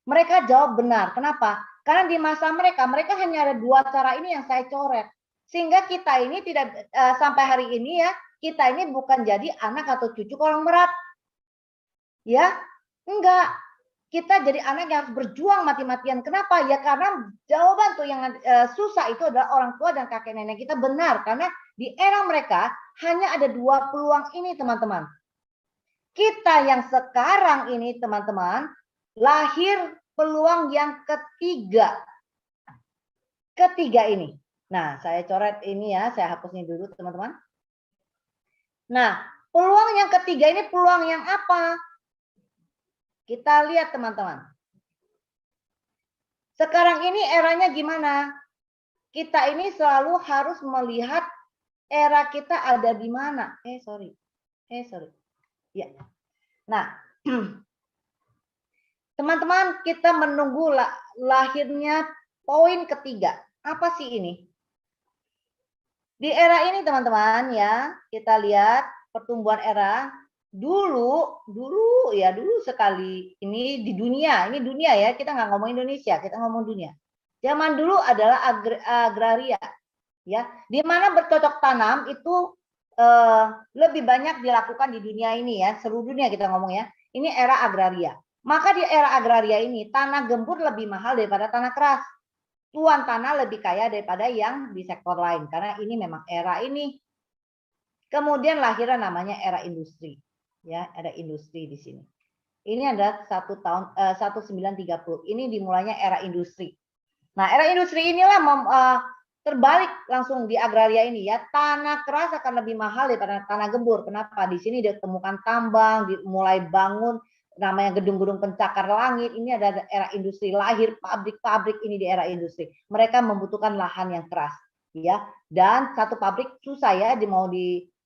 Mereka jawab benar. Kenapa? Karena di masa mereka hanya ada 2 cara ini yang saya coret. Sehingga kita ini tidak, sampai hari ini ya, kita ini bukan jadi anak atau cucu orang berat. Ya, enggak. kita jadi anak yang harus berjuang mati-matian. Kenapa? Ya karena jawaban tuh yang susah itu adalah orang tua dan kakek nenek kita benar. Karena di era mereka hanya ada 2 peluang ini teman-teman. Kita yang sekarang ini teman-teman, lahir peluang yang ketiga. Ketiga ini. Nah, saya coret ini ya, saya hapus ini dulu teman-teman. Nah, peluang yang ketiga ini peluang yang apa? Kita lihat teman-teman. Sekarang ini eranya gimana? Kita ini selalu harus melihat era kita ada di mana. Sorry. Ya. Nah, teman-teman, kita menunggu lahirnya poin ketiga. Apa sih ini? Di era ini teman-teman ya, kita lihat pertumbuhan era. Dulu sekali ini di dunia, ini dunia ya, kita nggak ngomong Indonesia, kita ngomong dunia. Zaman dulu adalah agraria, ya, di mana bercocok tanam itu lebih banyak dilakukan di dunia ini ya, seluruh dunia kita ngomong ya. Ini era agraria. Maka di era agraria ini tanah gembur lebih mahal daripada tanah keras. Tuan tanah lebih kaya daripada yang di sektor lain karena ini memang era ini. Kemudian lahirnya namanya era industri. Ya, ada industri di sini. Ini ada 1930. Ini dimulainya era industri. Nah, era industri inilah terbalik langsung di agraria ini ya. Tanah keras akan lebih mahal daripada tanah gembur. Kenapa? Di sini ditemukan tambang, dimulai bangun namanya gedung-gedung pencakar langit. Ini ada era industri, lahir pabrik-pabrik ini di era industri. Mereka membutuhkan lahan yang keras, ya. Dan satu pabrik susah ya,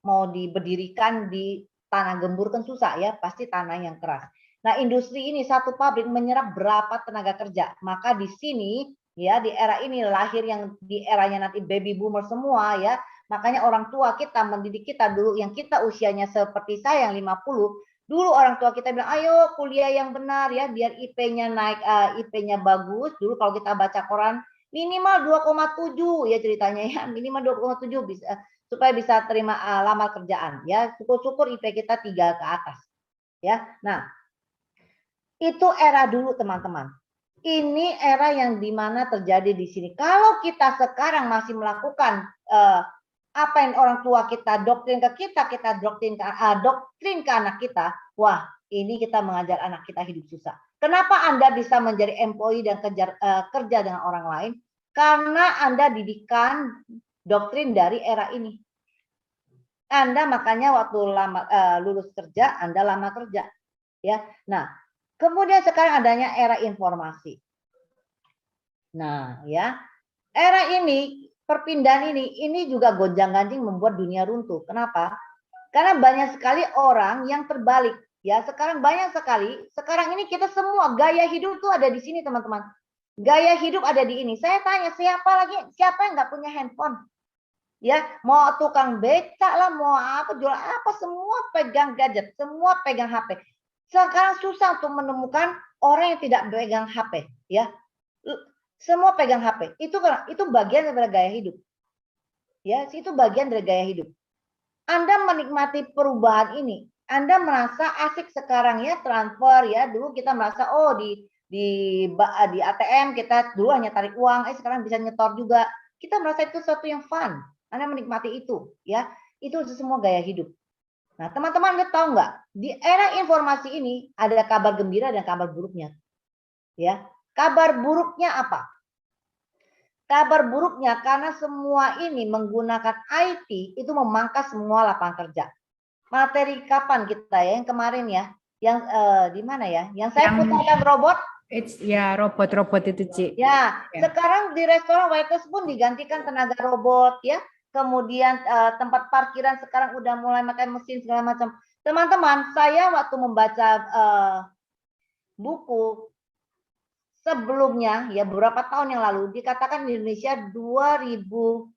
mau diberdirikan di tanah gembur kan susah ya, pasti tanah yang keras. Nah, industri ini satu pabrik menyerap berapa tenaga kerja? Maka di sini ya, di era ini lahir yang di eranya nanti baby boomer semua ya. Makanya orang tua kita mendidik kita dulu yang kita usianya seperti saya yang 50, dulu orang tua kita bilang, "Ayo kuliah yang benar ya, biar IP-nya naik, IP-nya bagus." Dulu kalau kita baca koran minimal 2,7 ya ceritanya ya, minimal 2,7 bisa supaya bisa terima lamar kerjaan ya. Syukur-syukur IP kita 3 ke atas. Ya. Nah, itu era dulu teman-teman. Ini era yang dimana terjadi di sini. Kalau kita sekarang masih melakukan apa yang orang tua kita doktrin ke kita, doktrin ke anak kita, wah ini kita mengajar anak kita hidup susah. Kenapa Anda bisa menjadi employee dan kerja dengan orang lain? Karena Anda didikan doktrin dari era ini. Anda makanya waktu lulus kerja, Anda lama kerja. Ya. Nah, kemudian sekarang adanya era informasi. Nah, ya. Era ini, perpindahan ini juga gonjang-ganjing membuat dunia runtuh. Kenapa? Karena banyak sekali orang yang terbalik. Ya, sekarang banyak sekali. Sekarang ini kita semua gaya hidup tuh ada di sini, teman-teman. Gaya hidup ada di ini. Saya tanya, siapa yang nggak punya handphone? Ya, mau tukang becak lah, mau apa, jual apa, semua pegang gadget, semua pegang HP. Sekarang susah untuk menemukan orang yang tidak pegang HP, ya. Semua pegang HP. Itu bagian dari gaya hidup. Ya, itu bagian dari gaya hidup. Anda menikmati perubahan ini. Anda merasa asik sekarang ya, transfer ya. Dulu kita merasa di ATM kita dulu hanya tarik uang, sekarang bisa nyetor juga. Kita merasa itu sesuatu yang fun. Anda menikmati itu, ya. Itu semua gaya hidup. Nah, teman-teman, Anda tahu nggak? Di era informasi ini ada kabar gembira dan kabar buruknya. Ya, kabar buruknya apa? Kabar buruknya karena semua ini menggunakan IT itu memangkas semua lapangan kerja. Materi kapan kita ya? Yang kemarin ya, yang di mana ya? Yang saya putarkan robot. Ya, robot-robot itu, Ci. Ya, sekarang di restoran waiters pun digantikan tenaga robot ya. Kemudian tempat parkiran sekarang udah mulai pakai mesin segala macam. Teman-teman, saya waktu membaca buku sebelumnya ya beberapa tahun yang lalu dikatakan di Indonesia 2010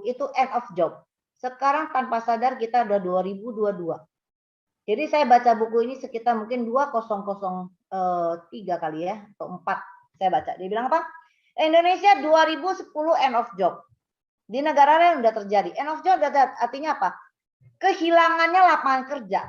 itu end of job. Sekarang tanpa sadar kita udah 2022. Jadi saya baca buku ini sekitar mungkin 2003 kali ya atau 4 saya baca. Dia bilang apa? Indonesia 2010 end of job. Di negara lain udah terjadi. End of job artinya apa? Kehilangannya lapangan kerja.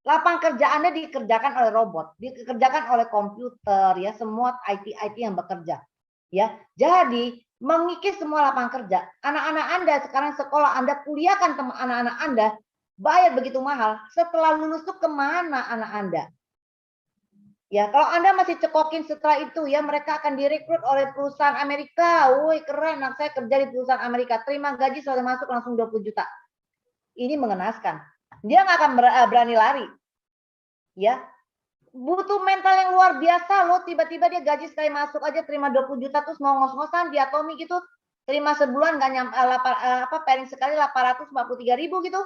Lapangan kerja Anda dikerjakan oleh robot, dikerjakan oleh komputer, ya, semua IT yang bekerja, ya. Jadi mengikis semua lapangan kerja. Anak-anak Anda sekarang sekolah Anda, kuliahkan anak-anak Anda, bayar begitu mahal. Setelah lulus tuh kemana anak Anda? Ya, kalau Anda masih cekokin setelah itu, ya, mereka akan direkrut oleh perusahaan Amerika. Woi, keren, anak saya kerja di perusahaan Amerika, terima gaji sudah masuk langsung 20 juta. Ini mengenaskan. Dia nggak akan berani lari. Ya, butuh mental yang luar biasa loh. Tiba-tiba dia gaji sekali masuk aja terima 20 juta terus mau ngos-ngosan di Atomi gitu. Terima sebulan nggak nyampe pairing sekali 843.000 gitu.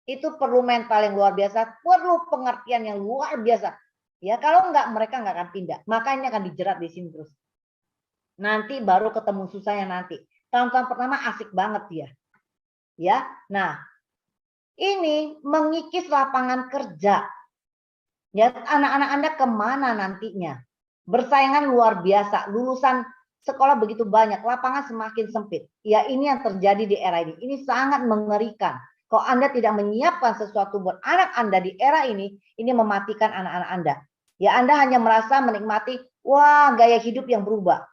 Itu perlu mental yang luar biasa, perlu pengertian yang luar biasa. Ya, kalau enggak mereka nggak akan pindah. Makanya akan dijerat di sini terus. Nanti baru ketemu susahnya nanti. Tahun-tahun pertama asik banget dia. Ya. Nah, ini mengikis lapangan kerja. Ya, anak-anak Anda kemana nantinya? Bersaingan luar biasa, lulusan sekolah begitu banyak, lapangan semakin sempit. Ya, ini yang terjadi di era ini. Ini sangat mengerikan. Kalau Anda tidak menyiapkan sesuatu buat anak Anda di era ini mematikan anak-anak Anda. Ya, Anda hanya merasa menikmati, wah, gaya hidup yang berubah.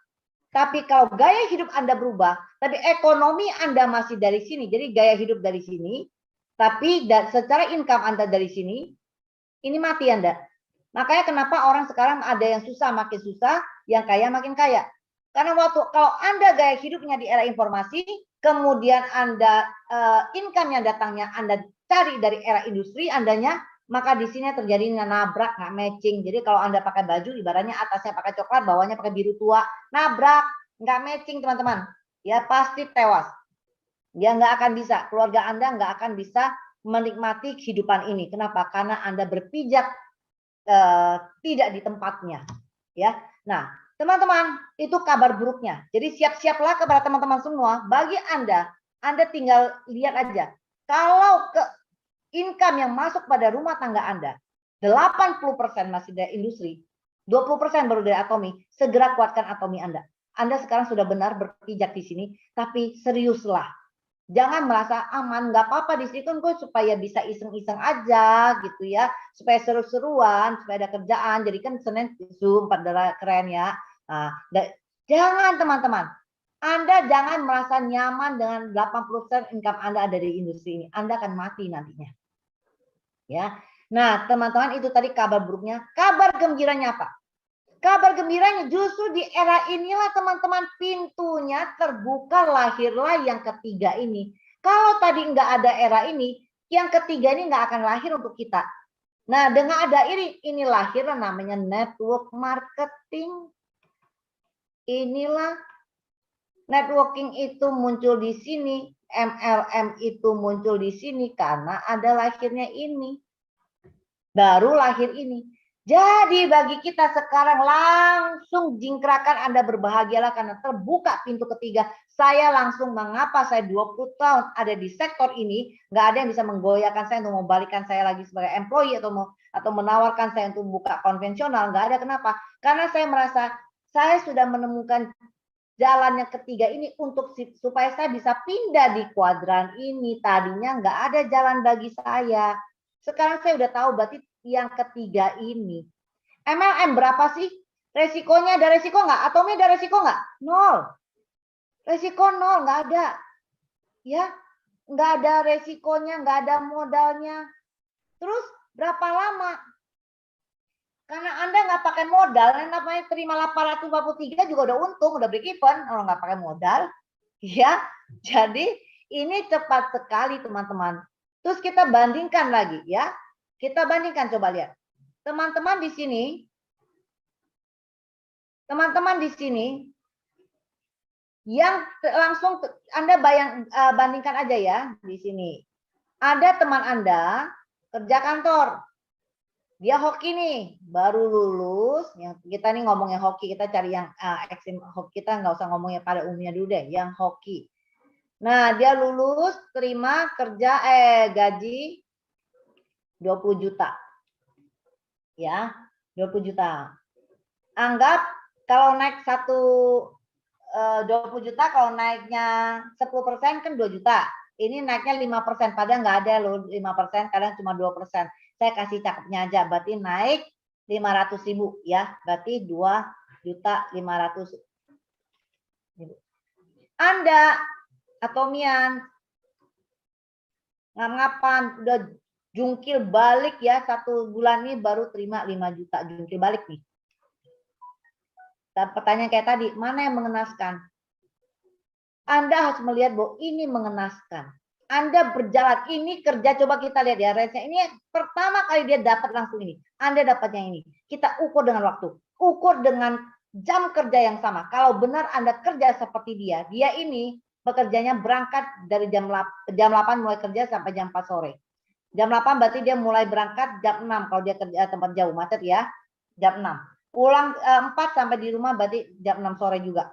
Tapi kalau gaya hidup Anda berubah, tapi ekonomi Anda masih dari sini, jadi gaya hidup dari sini, tapi secara income Anda dari sini, ini mati Anda. Makanya kenapa orang sekarang ada yang susah makin susah, yang kaya makin kaya. Karena kalau Anda gaya hidupnya di era informasi, kemudian Anda income yang datangnya Anda cari dari era industri Andanya, maka di sini terjadi nabrak, nggak matching. Jadi kalau Anda pakai baju, ibaratnya atasnya pakai coklat, bawahnya pakai biru tua, nabrak, nggak matching teman-teman. Ya pasti tewas. Dia nggak akan bisa, keluarga Anda nggak akan bisa menikmati kehidupan ini. Kenapa? Karena Anda berpijak tidak di tempatnya. Ya. Nah, teman-teman, itu kabar buruknya. Jadi siap-siaplah kepada teman-teman semua. Bagi Anda tinggal lihat aja. Kalau ke income yang masuk pada rumah tangga Anda, 80% masih dari industri, 20% baru dari Atomi, segera kuatkan Atomi Anda. Anda sekarang sudah benar berpijak di sini, tapi seriuslah. Jangan merasa aman, nggak apa-apa di sini kan gue supaya bisa iseng-iseng aja gitu ya, supaya seru-seruan, supaya ada kerjaan. Jadi kan Senin Zoom, padahal keren ya. Nah, jangan teman-teman, Anda jangan merasa nyaman dengan 80% income Anda ada di industri ini. Anda akan mati nantinya. Ya. Nah, teman-teman itu tadi kabar buruknya. Kabar gembiranya apa? Kabar gembiranya justru di era inilah teman-teman pintunya terbuka, lahirlah yang ketiga ini. Kalau tadi nggak ada era ini, yang ketiga ini nggak akan lahir untuk kita. Nah, dengan ada ini lahirlah namanya network marketing. Inilah networking itu muncul di sini, MLM itu muncul di sini karena ada lahirnya ini. Baru lahir ini. Jadi bagi kita sekarang langsung jingkrakan Anda berbahagialah karena terbuka pintu ketiga. Saya langsung mengapa saya 20 tahun ada di sektor ini, nggak ada yang bisa menggoyahkan saya untuk membalikan saya lagi sebagai employee atau menawarkan saya untuk buka konvensional, nggak ada. Kenapa? Karena saya merasa saya sudah menemukan jalan yang ketiga ini untuk supaya saya bisa pindah di kuadran ini. Tadinya nggak ada jalan bagi saya. Sekarang saya udah tahu berarti yang ketiga ini. MLM berapa sih? Resikonya ada resiko nggak? Atomi ada resiko nggak? Nol. Resiko nol, nggak ada. Ya, nggak ada resikonya, nggak ada modalnya. Terus berapa lama? Karena Anda nggak pakai modal, yang namanya terima 843 juga udah untung, udah break even, kalau nggak pakai modal. Ya, jadi ini cepat sekali teman-teman. Terus kita bandingkan lagi ya. Kita bandingkan, coba lihat. Teman-teman di sini, yang langsung Anda bandingkan aja ya di sini. Ada teman Anda kerja kantor. Dia hoki nih, baru lulus. Yang kita nih ngomongnya hoki, kita cari yang ekstrim hoki, kita nggak usah ngomongnya pada umumnya dulu deh, yang hoki. Nah, dia lulus, terima kerja gaji 20 juta. Ya, 20 juta. Anggap kalau naik 20 juta, kalau naiknya 10% kan 2 juta. Ini naiknya 5%, padahal nggak ada loh 5%, kadang cuma 2%. Saya kasih cakepnya aja, berarti naik 500.000 ya, berarti 2.500.000. Anda atomian ngap-ngapan udah jungkir balik ya, 1 bulan ini baru terima 5 juta jungkir balik nih. Dan pertanyaan kayak tadi, mana yang mengenaskan? Anda harus melihat bahwa ini mengenaskan. Anda berjalan, ini kerja, coba kita lihat ya, range-nya ini pertama kali dia dapat langsung ini. Anda dapatnya ini. Kita ukur dengan waktu, ukur dengan jam kerja yang sama. Kalau benar Anda kerja seperti dia ini bekerjanya berangkat dari jam 8 mulai kerja sampai jam 4 sore. Jam 8 berarti dia mulai berangkat jam 6 kalau dia kerja tempat jauh, macet ya, jam 6. Pulang 4 sampai di rumah berarti jam 6 sore juga.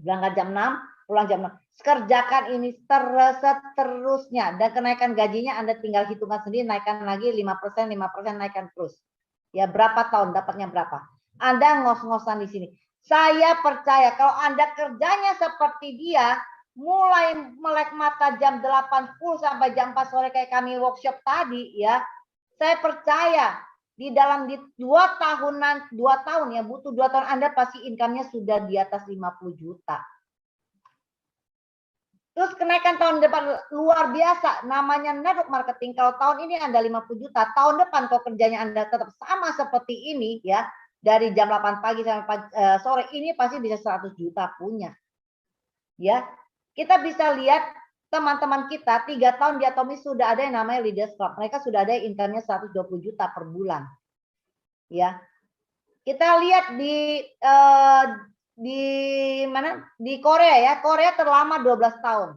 Berangkat jam 6, pulang jam 6. Kerjakan ini seterusnya, dan kenaikan gajinya Anda tinggal hitungkan sendiri, naikkan lagi 5%, 5% naikkan terus. Ya, berapa tahun dapatnya berapa? Anda ngos-ngosan di sini. Saya percaya kalau Anda kerjanya seperti dia, mulai melek mata jam 8.10 sampai jam 4 sore kayak kami workshop tadi ya. Saya percaya di dalam 2 tahun ya, butuh 2 tahun Anda pasti income-nya sudah di atas 50 juta. Terus kenaikan tahun depan luar biasa, namanya network marketing. Kalau tahun ini Anda 50 juta, tahun depan kalau kerjanya Anda tetap sama seperti ini ya, dari jam 8 pagi sampai sore, ini pasti bisa 100 juta punya. Ya, kita bisa lihat teman-teman kita 3 tahun di Atomi sudah ada yang namanya Leaders Club. Mereka sudah ada income-nya 120 juta per bulan. Ya. Kita lihat di mana? Di Korea ya. Korea terlama 12 tahun.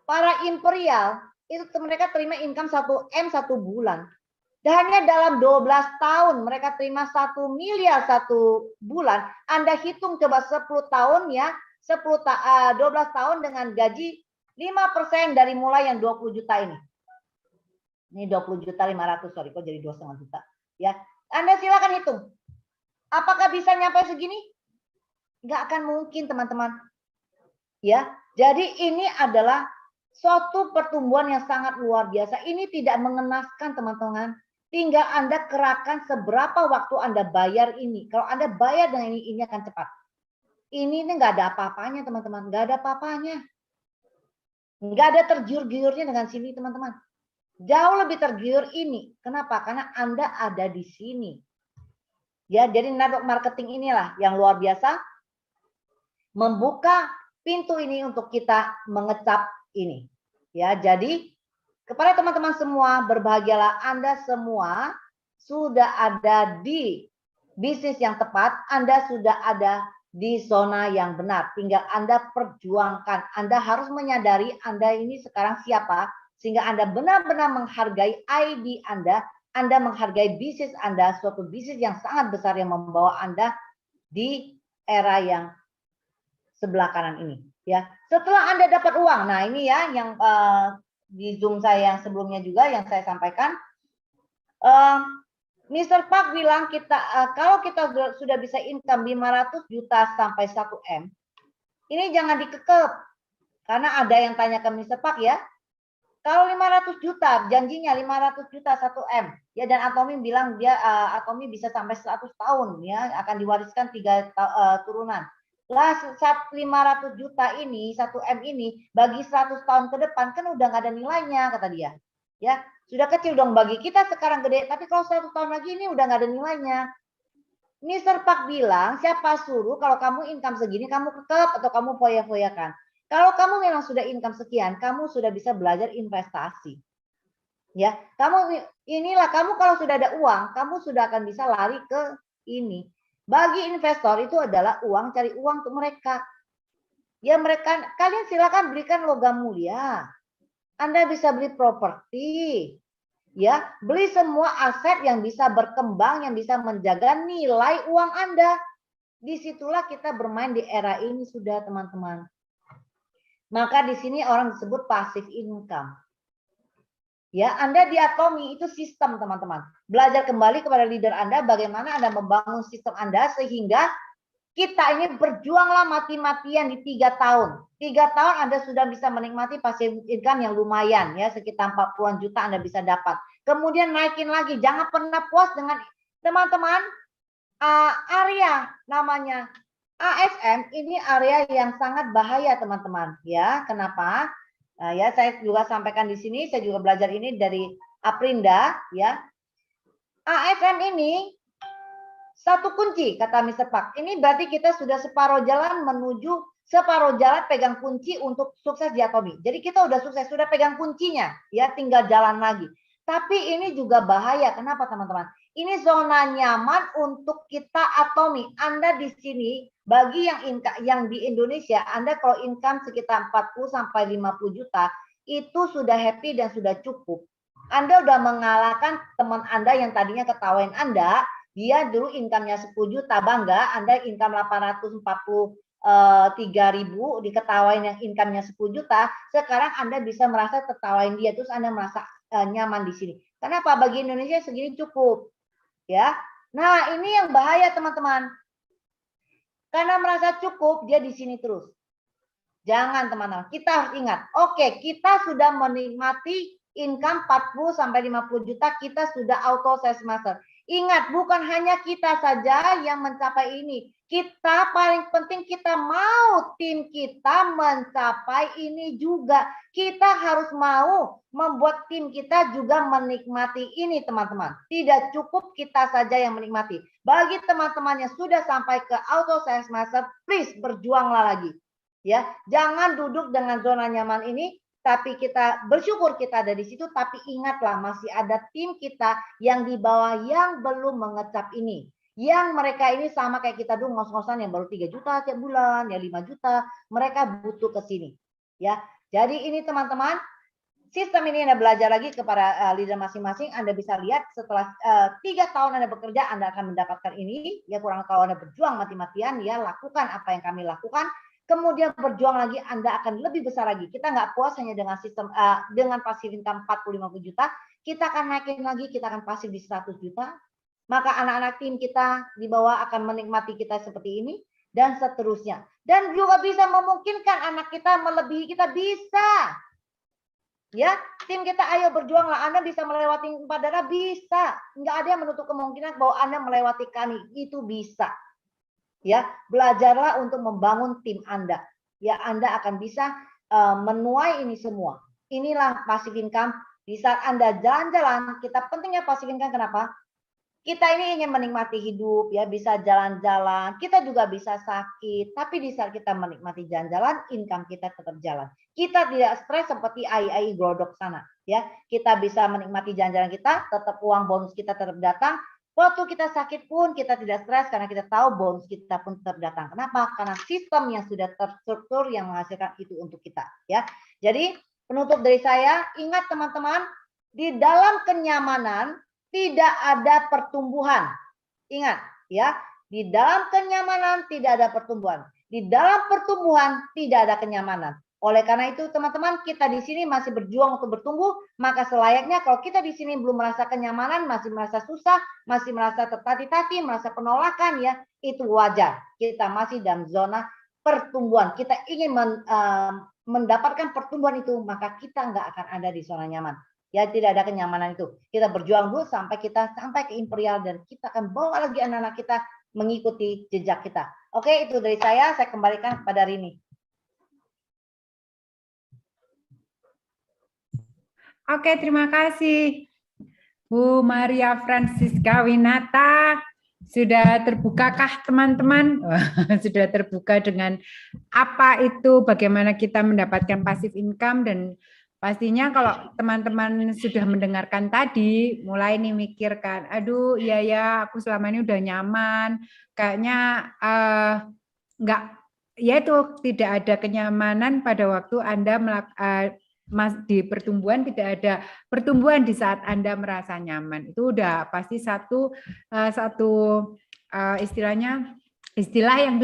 Para imperial itu mereka terima income 1 M 1 bulan. Dan hanya dalam 12 tahun mereka terima 1 miliar 1 bulan. Anda hitung coba 10 tahun ya. 12 tahun dengan gaji 5% dari mulai yang 20 juta ini. Ini 20 juta 500, sorry kok jadi 2,5 juta. Ya, Anda silakan hitung. Apakah bisa nyampe segini? Nggak akan mungkin teman-teman. Ya, jadi ini adalah suatu pertumbuhan yang sangat luar biasa. Ini tidak mengenaskan teman-teman. Tinggal Anda kerahkan seberapa waktu Anda bayar ini. Kalau Anda bayar dengan ini akan cepat. Ini nggak ada apa-apanya teman-teman, nggak ada apa-apanya. Nggak ada tergiur-giurnya dengan sini teman-teman. Jauh lebih tergiur ini. Kenapa? Karena Anda ada di sini. Ya, jadi network marketing inilah yang luar biasa membuka pintu ini untuk kita mengecap ini. Ya, jadi kepada teman-teman semua, berbahagialah Anda semua sudah ada di bisnis yang tepat, Anda sudah ada di zona yang benar. Tinggal Anda perjuangkan. Anda harus menyadari Anda ini sekarang siapa, sehingga Anda benar-benar menghargai ID Anda menghargai bisnis Anda, suatu bisnis yang sangat besar yang membawa Anda di era yang sebelah kanan ini. Ya, setelah Anda dapat uang, nah ini ya yang di Zoom saya yang sebelumnya juga yang saya sampaikan, Mr. Park bilang kalau kita sudah bisa income 500 juta sampai 1 M, ini jangan dikekep. Karena ada yang tanya ke Mr. Park ya, kalau 500 juta, janjinya 500 juta 1 M. Ya, dan Atomi bilang dia Atomi bisa sampai 100 tahun ya, akan diwariskan 3 turunan. Lah 500 juta ini, 1 M ini bagi 100 tahun ke depan kan udah nggak ada nilainya kata dia. Ya, sudah kecil dong bagi kita sekarang gede, tapi kalau 100 tahun lagi ini udah nggak ada nilainya. Mr. Park bilang, siapa suruh kalau kamu income segini kamu kekep atau kamu foya-foyakan. Kalau kamu memang sudah income sekian, kamu sudah bisa belajar investasi. Ya, kamu kalau sudah ada uang, kamu sudah akan bisa lari ke ini. Bagi investor itu adalah uang, cari uang untuk mereka. Ya mereka, kalian silakan belikan logam mulia. Anda bisa beli properti. Ya, beli semua aset yang bisa berkembang, yang bisa menjaga nilai uang Anda. Disitulah kita bermain di era ini sudah teman-teman. Maka di sini orang disebut passive income. Ya, Anda di Atomi itu sistem teman-teman. Belajar kembali kepada leader Anda bagaimana Anda membangun sistem Anda sehingga Kita ini berjuanglah mati-matian di 3 tahun. 3 tahun Anda sudah bisa menikmati passive income yang lumayan ya, sekitar 40-an juta Anda bisa dapat. Kemudian naikin lagi, jangan pernah puas dengan teman-teman. Area namanya ASM ini area yang sangat bahaya teman-teman ya. Kenapa? Nah, ya saya juga sampaikan di sini, saya juga belajar ini dari Aprinda ya. ASM ini satu kunci kata Mr. Park. Ini berarti kita sudah separuh jalan menuju separuh jalan pegang kunci untuk sukses di Atomi. Jadi kita udah sukses, sudah pegang kuncinya ya, tinggal jalan lagi. Tapi ini juga bahaya. Kenapa teman-teman? Ini zona nyaman untuk kita Atomi. Anda di sini bagi yang di Indonesia, Anda kalau income sekitar 40 sampai 50 juta itu sudah happy dan sudah cukup. Anda udah mengalahkan teman Anda yang tadinya ketawain Anda, dia dulu income-nya 10 juta, bangga, Anda income 843.000, diketawain yang income-nya 10 juta, sekarang Anda bisa merasa tertawain dia, terus Anda merasa nyaman di sini. Kenapa? Bagi Indonesia segini cukup. Ya. Nah, ini yang bahaya teman-teman. Karena merasa cukup, dia di sini terus. Jangan teman-teman, kita harus ingat, oke, kita sudah menikmati income 40 sampai 50 juta, kita sudah auto sales master. Ingat, bukan hanya kita saja yang mencapai ini. Kita paling penting kita mau tim kita mencapai ini juga. Kita harus mau membuat tim kita juga menikmati ini teman-teman. Tidak cukup kita saja yang menikmati. Bagi teman-teman yang sudah sampai ke auto sales master, please berjuanglah lagi. Ya, jangan duduk dengan zona nyaman ini. Tapi kita bersyukur kita ada di situ, tapi ingatlah masih ada tim kita yang di bawah yang belum mengecap ini. Yang mereka ini sama kayak kita dulu, ngos-ngosan yang baru 3 juta tiap bulan, ya 5 juta, mereka butuh ke sini. Ya. Jadi ini teman-teman, sistem ini Anda belajar lagi kepada leader masing-masing, Anda bisa lihat setelah 3 tahun Anda bekerja, Anda akan mendapatkan ini. Ya kurang kalau Anda berjuang mati-matian, ya lakukan apa yang kami lakukan. Kemudian berjuang lagi, Anda akan lebih besar lagi. Kita nggak puas hanya dengan sistem dengan pasif income 40-50 juta, kita akan naikin lagi, kita akan pasif di 100 juta. Maka anak-anak tim kita di bawah akan menikmati kita seperti ini dan seterusnya. Dan juga bisa memungkinkan anak kita melebihi kita, bisa. Ya, tim kita ayo berjuanglah, Anda bisa melewati 4 darah, bisa. Nggak ada yang menutup kemungkinan bahwa Anda melewati kami, itu bisa. Ya, belajarlah untuk membangun tim Anda. Ya, Anda akan bisa menuai ini semua. Inilah passive income. Di saat Anda jalan-jalan, kita pentingnya passive income kenapa? Kita ini ingin menikmati hidup, ya bisa jalan-jalan. Kita juga bisa sakit, tapi di saat kita menikmati jalan-jalan, income kita tetap jalan. Kita tidak stres seperti AI glodok sana. Ya, kita bisa menikmati jalan-jalan kita, tetap uang bonus kita tetap datang. Waktu kita sakit pun kita tidak stres karena kita tahu bonus kita pun tetap datang. Kenapa? Karena sistem yang sudah terstruktur yang menghasilkan itu untuk kita. Ya, jadi penutup dari saya, ingat teman-teman, di dalam kenyamanan tidak ada pertumbuhan. Ingat, ya, di dalam kenyamanan tidak ada pertumbuhan. Di dalam pertumbuhan tidak ada kenyamanan. Oleh karena itu teman-teman, kita di sini masih berjuang untuk bertumbuh, maka selayaknya kalau kita di sini belum merasa kenyamanan, masih merasa susah, masih merasa tertati-tati, merasa penolakan, ya itu wajar. Kita masih dalam zona pertumbuhan. Kita ingin mendapatkan pertumbuhan itu, maka kita nggak akan ada di zona nyaman. Ya tidak ada kenyamanan itu. Kita berjuang dulu sampai kita sampai ke imperial dan kita akan bawa lagi anak-anak kita mengikuti jejak kita. Oke, itu dari saya kembalikan kepada Rini. Oke, terima kasih Bu Maria Francisca Winata. Sudah terbukakah teman-teman? Sudah terbuka dengan apa itu, bagaimana kita mendapatkan passive income, dan pastinya kalau teman-teman sudah mendengarkan tadi, mulai nih mikirkan, aduh iya ya aku selama ini udah nyaman, kayaknya enggak, ya itu tidak ada kenyamanan pada waktu Anda di pertumbuhan, tidak ada pertumbuhan di saat Anda merasa nyaman. Itu udah pasti satu istilah yang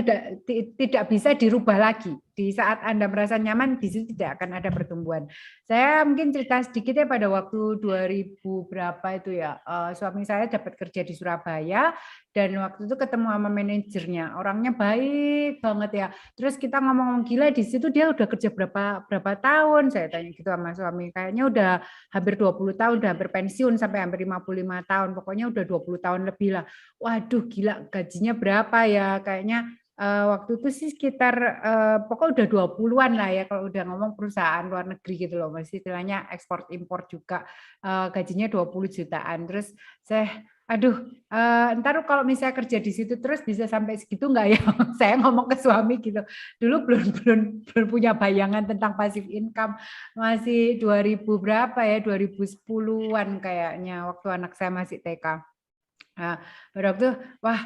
tidak bisa dirubah lagi. di saat Anda merasa nyaman, di situ tidak akan ada pertumbuhan. Saya mungkin cerita sedikit ya, pada waktu 2000 berapa itu ya, suami saya dapat kerja di Surabaya, dan waktu itu ketemu sama manajernya, orangnya baik banget ya. Terus kita ngomong gila, di situ dia udah kerja berapa tahun, saya tanya gitu sama suami, kayaknya udah hampir 20 tahun, udah hampir pensiun sampai hampir 55 tahun, pokoknya udah 20 tahun lebih lah. Waduh gila, gajinya berapa ya, kayaknya waktu itu sih sekitar pokoknya udah 20-an lah ya, kalau udah ngomong perusahaan luar negeri gitu loh, masih istilahnya ekspor impor juga, gajinya 20 jutaan. Terus saya aduh, ntar kalau misalnya kerja di situ terus bisa sampai segitu nggak ya? Saya ngomong ke suami gitu. Dulu belum punya bayangan tentang passive income, masih 2000 berapa ya, 2010-an kayaknya, waktu anak saya masih TK. Nah, pada waktu wah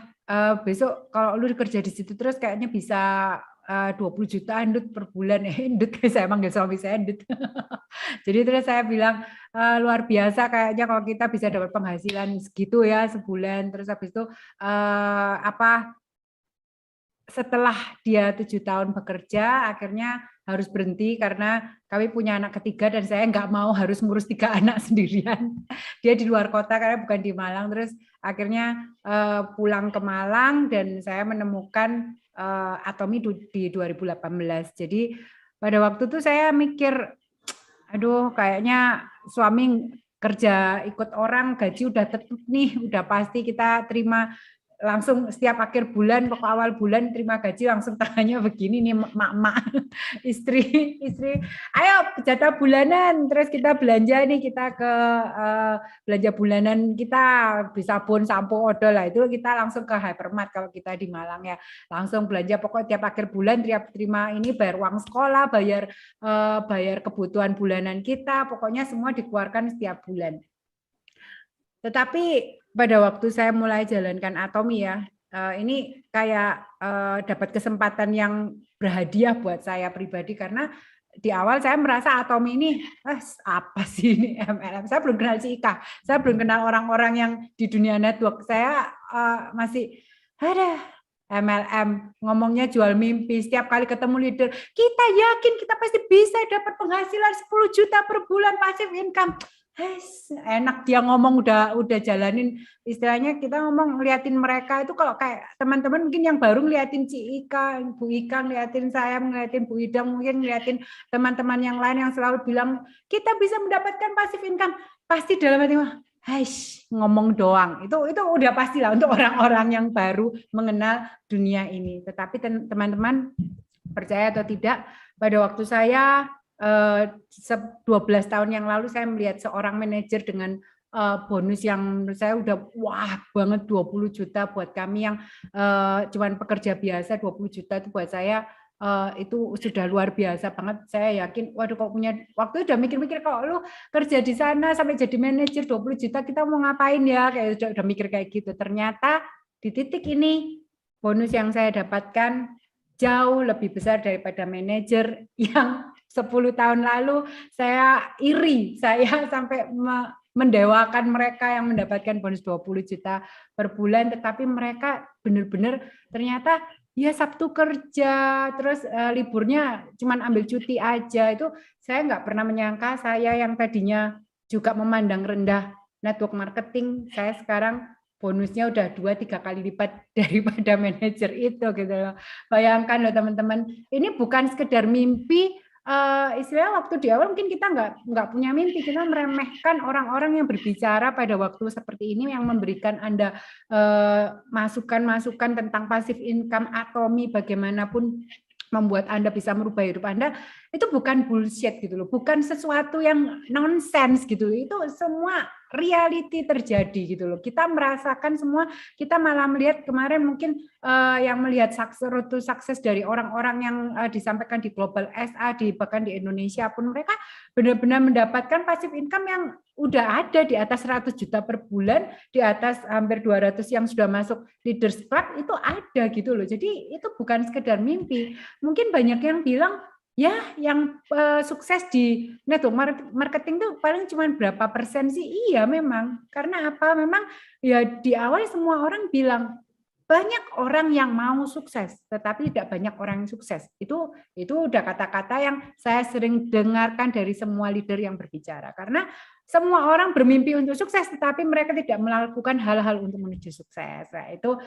besok kalau lu kerja di situ terus kayaknya bisa 20 jutaan Dut per bulan ya. Dut, saya manggil suami saya Dut. Jadi terus saya bilang luar biasa kayaknya kalau kita bisa dapat penghasilan segitu ya sebulan. Terus habis itu setelah dia 7 tahun bekerja, akhirnya harus berhenti karena kami punya anak ketiga dan saya nggak mau harus ngurus 3 anak sendirian. Dia di luar kota karena bukan di Malang. Terus akhirnya pulang ke Malang dan saya menemukan Atomy di 2018. Jadi pada waktu itu saya mikir, aduh kayaknya suami kerja ikut orang, gaji udah tetap nih, udah pasti kita terima langsung setiap akhir bulan, pokok awal bulan terima gaji langsung tangannya begini nih, mak-mak istri, ayo jatah bulanan, terus kita belanja nih, kita ke belanja bulanan, kita bisa sabun, sampo, odol lah, itu kita langsung ke hypermart kalau kita di Malang ya, langsung belanja pokoknya tiap akhir bulan terima ini, bayar uang sekolah, bayar kebutuhan bulanan kita, pokoknya semua dikeluarkan setiap bulan. Tetapi pada waktu saya mulai jalankan Atomy ya, ini kayak dapat kesempatan yang berhadiah buat saya pribadi, karena di awal saya merasa Atomy ini apa sih ini MLM. Saya belum kenal Cika, saya belum kenal orang-orang yang di dunia network. Saya masih ada MLM, ngomongnya jual mimpi. Setiap kali ketemu leader, kita yakin kita pasti bisa dapat penghasilan 10 juta per bulan passive income. Enak dia ngomong, udah jalanin, istilahnya kita ngomong ngeliatin mereka itu. Kalau kayak teman-teman mungkin yang baru ngeliatin Ika, Bu Ika, ngeliatin saya, ngeliatin Bu Idang, mungkin ngeliatin teman-teman yang lain yang selalu bilang kita bisa mendapatkan passive income, pasti dalam hati ngomong doang. Itu udah pastilah untuk orang-orang yang baru mengenal dunia ini. Tetapi teman-teman percaya atau tidak, pada waktu saya 12 tahun yang lalu saya melihat seorang manajer dengan bonus yang menurut saya udah wah banget, 20 juta buat kami yang cuman pekerja biasa. 20 juta itu buat saya itu sudah luar biasa banget. Saya yakin, waduh kok punya waktu udah mikir-mikir, kalau lu kerja di sana sampai jadi manajer 20 juta kita mau ngapain ya, kayak udah mikir kayak gitu. Ternyata di titik ini bonus yang saya dapatkan jauh lebih besar daripada manajer yang 10 tahun lalu. Saya iri, saya sampai mendewakan mereka yang mendapatkan bonus 20 juta per bulan, tetapi mereka benar-benar ternyata ya Sabtu kerja, terus liburnya cuman ambil cuti aja. Itu saya nggak pernah menyangka, saya yang tadinya juga memandang rendah network marketing, saya sekarang bonusnya udah 2-3 kali lipat daripada manajer itu gitu loh. Bayangkan loh teman-teman, ini bukan sekedar mimpi. Istilahnya waktu di awal mungkin kita nggak punya mimpi, kita meremehkan orang-orang yang berbicara pada waktu seperti ini, yang memberikan Anda masukan-masukan tentang passive income, Atomy, bagaimanapun membuat Anda bisa merubah hidup Anda. Itu bukan bullshit gitu loh, bukan sesuatu yang nonsense gitu loh. Itu semua reality terjadi gitu loh. Kita merasakan semua, kita malah melihat kemarin mungkin yang melihat sukses dari orang-orang yang disampaikan di Global SA, bahkan di Indonesia pun, mereka benar-benar mendapatkan passive income yang udah ada di atas 100 juta per bulan, di atas hampir 200 yang sudah masuk Leaders Club, itu ada gitu loh. Jadi itu bukan sekedar mimpi. Mungkin banyak yang bilang, ya yang sukses di network marketing itu paling cuma berapa persen sih? Iya memang, karena apa? Memang ya di awal semua orang bilang banyak orang yang mau sukses, tetapi tidak banyak orang yang sukses. Itu udah kata-kata yang saya sering dengarkan dari semua leader yang berbicara. Karena semua orang bermimpi untuk sukses, tetapi mereka tidak melakukan hal-hal untuk menuju sukses. Nah, itu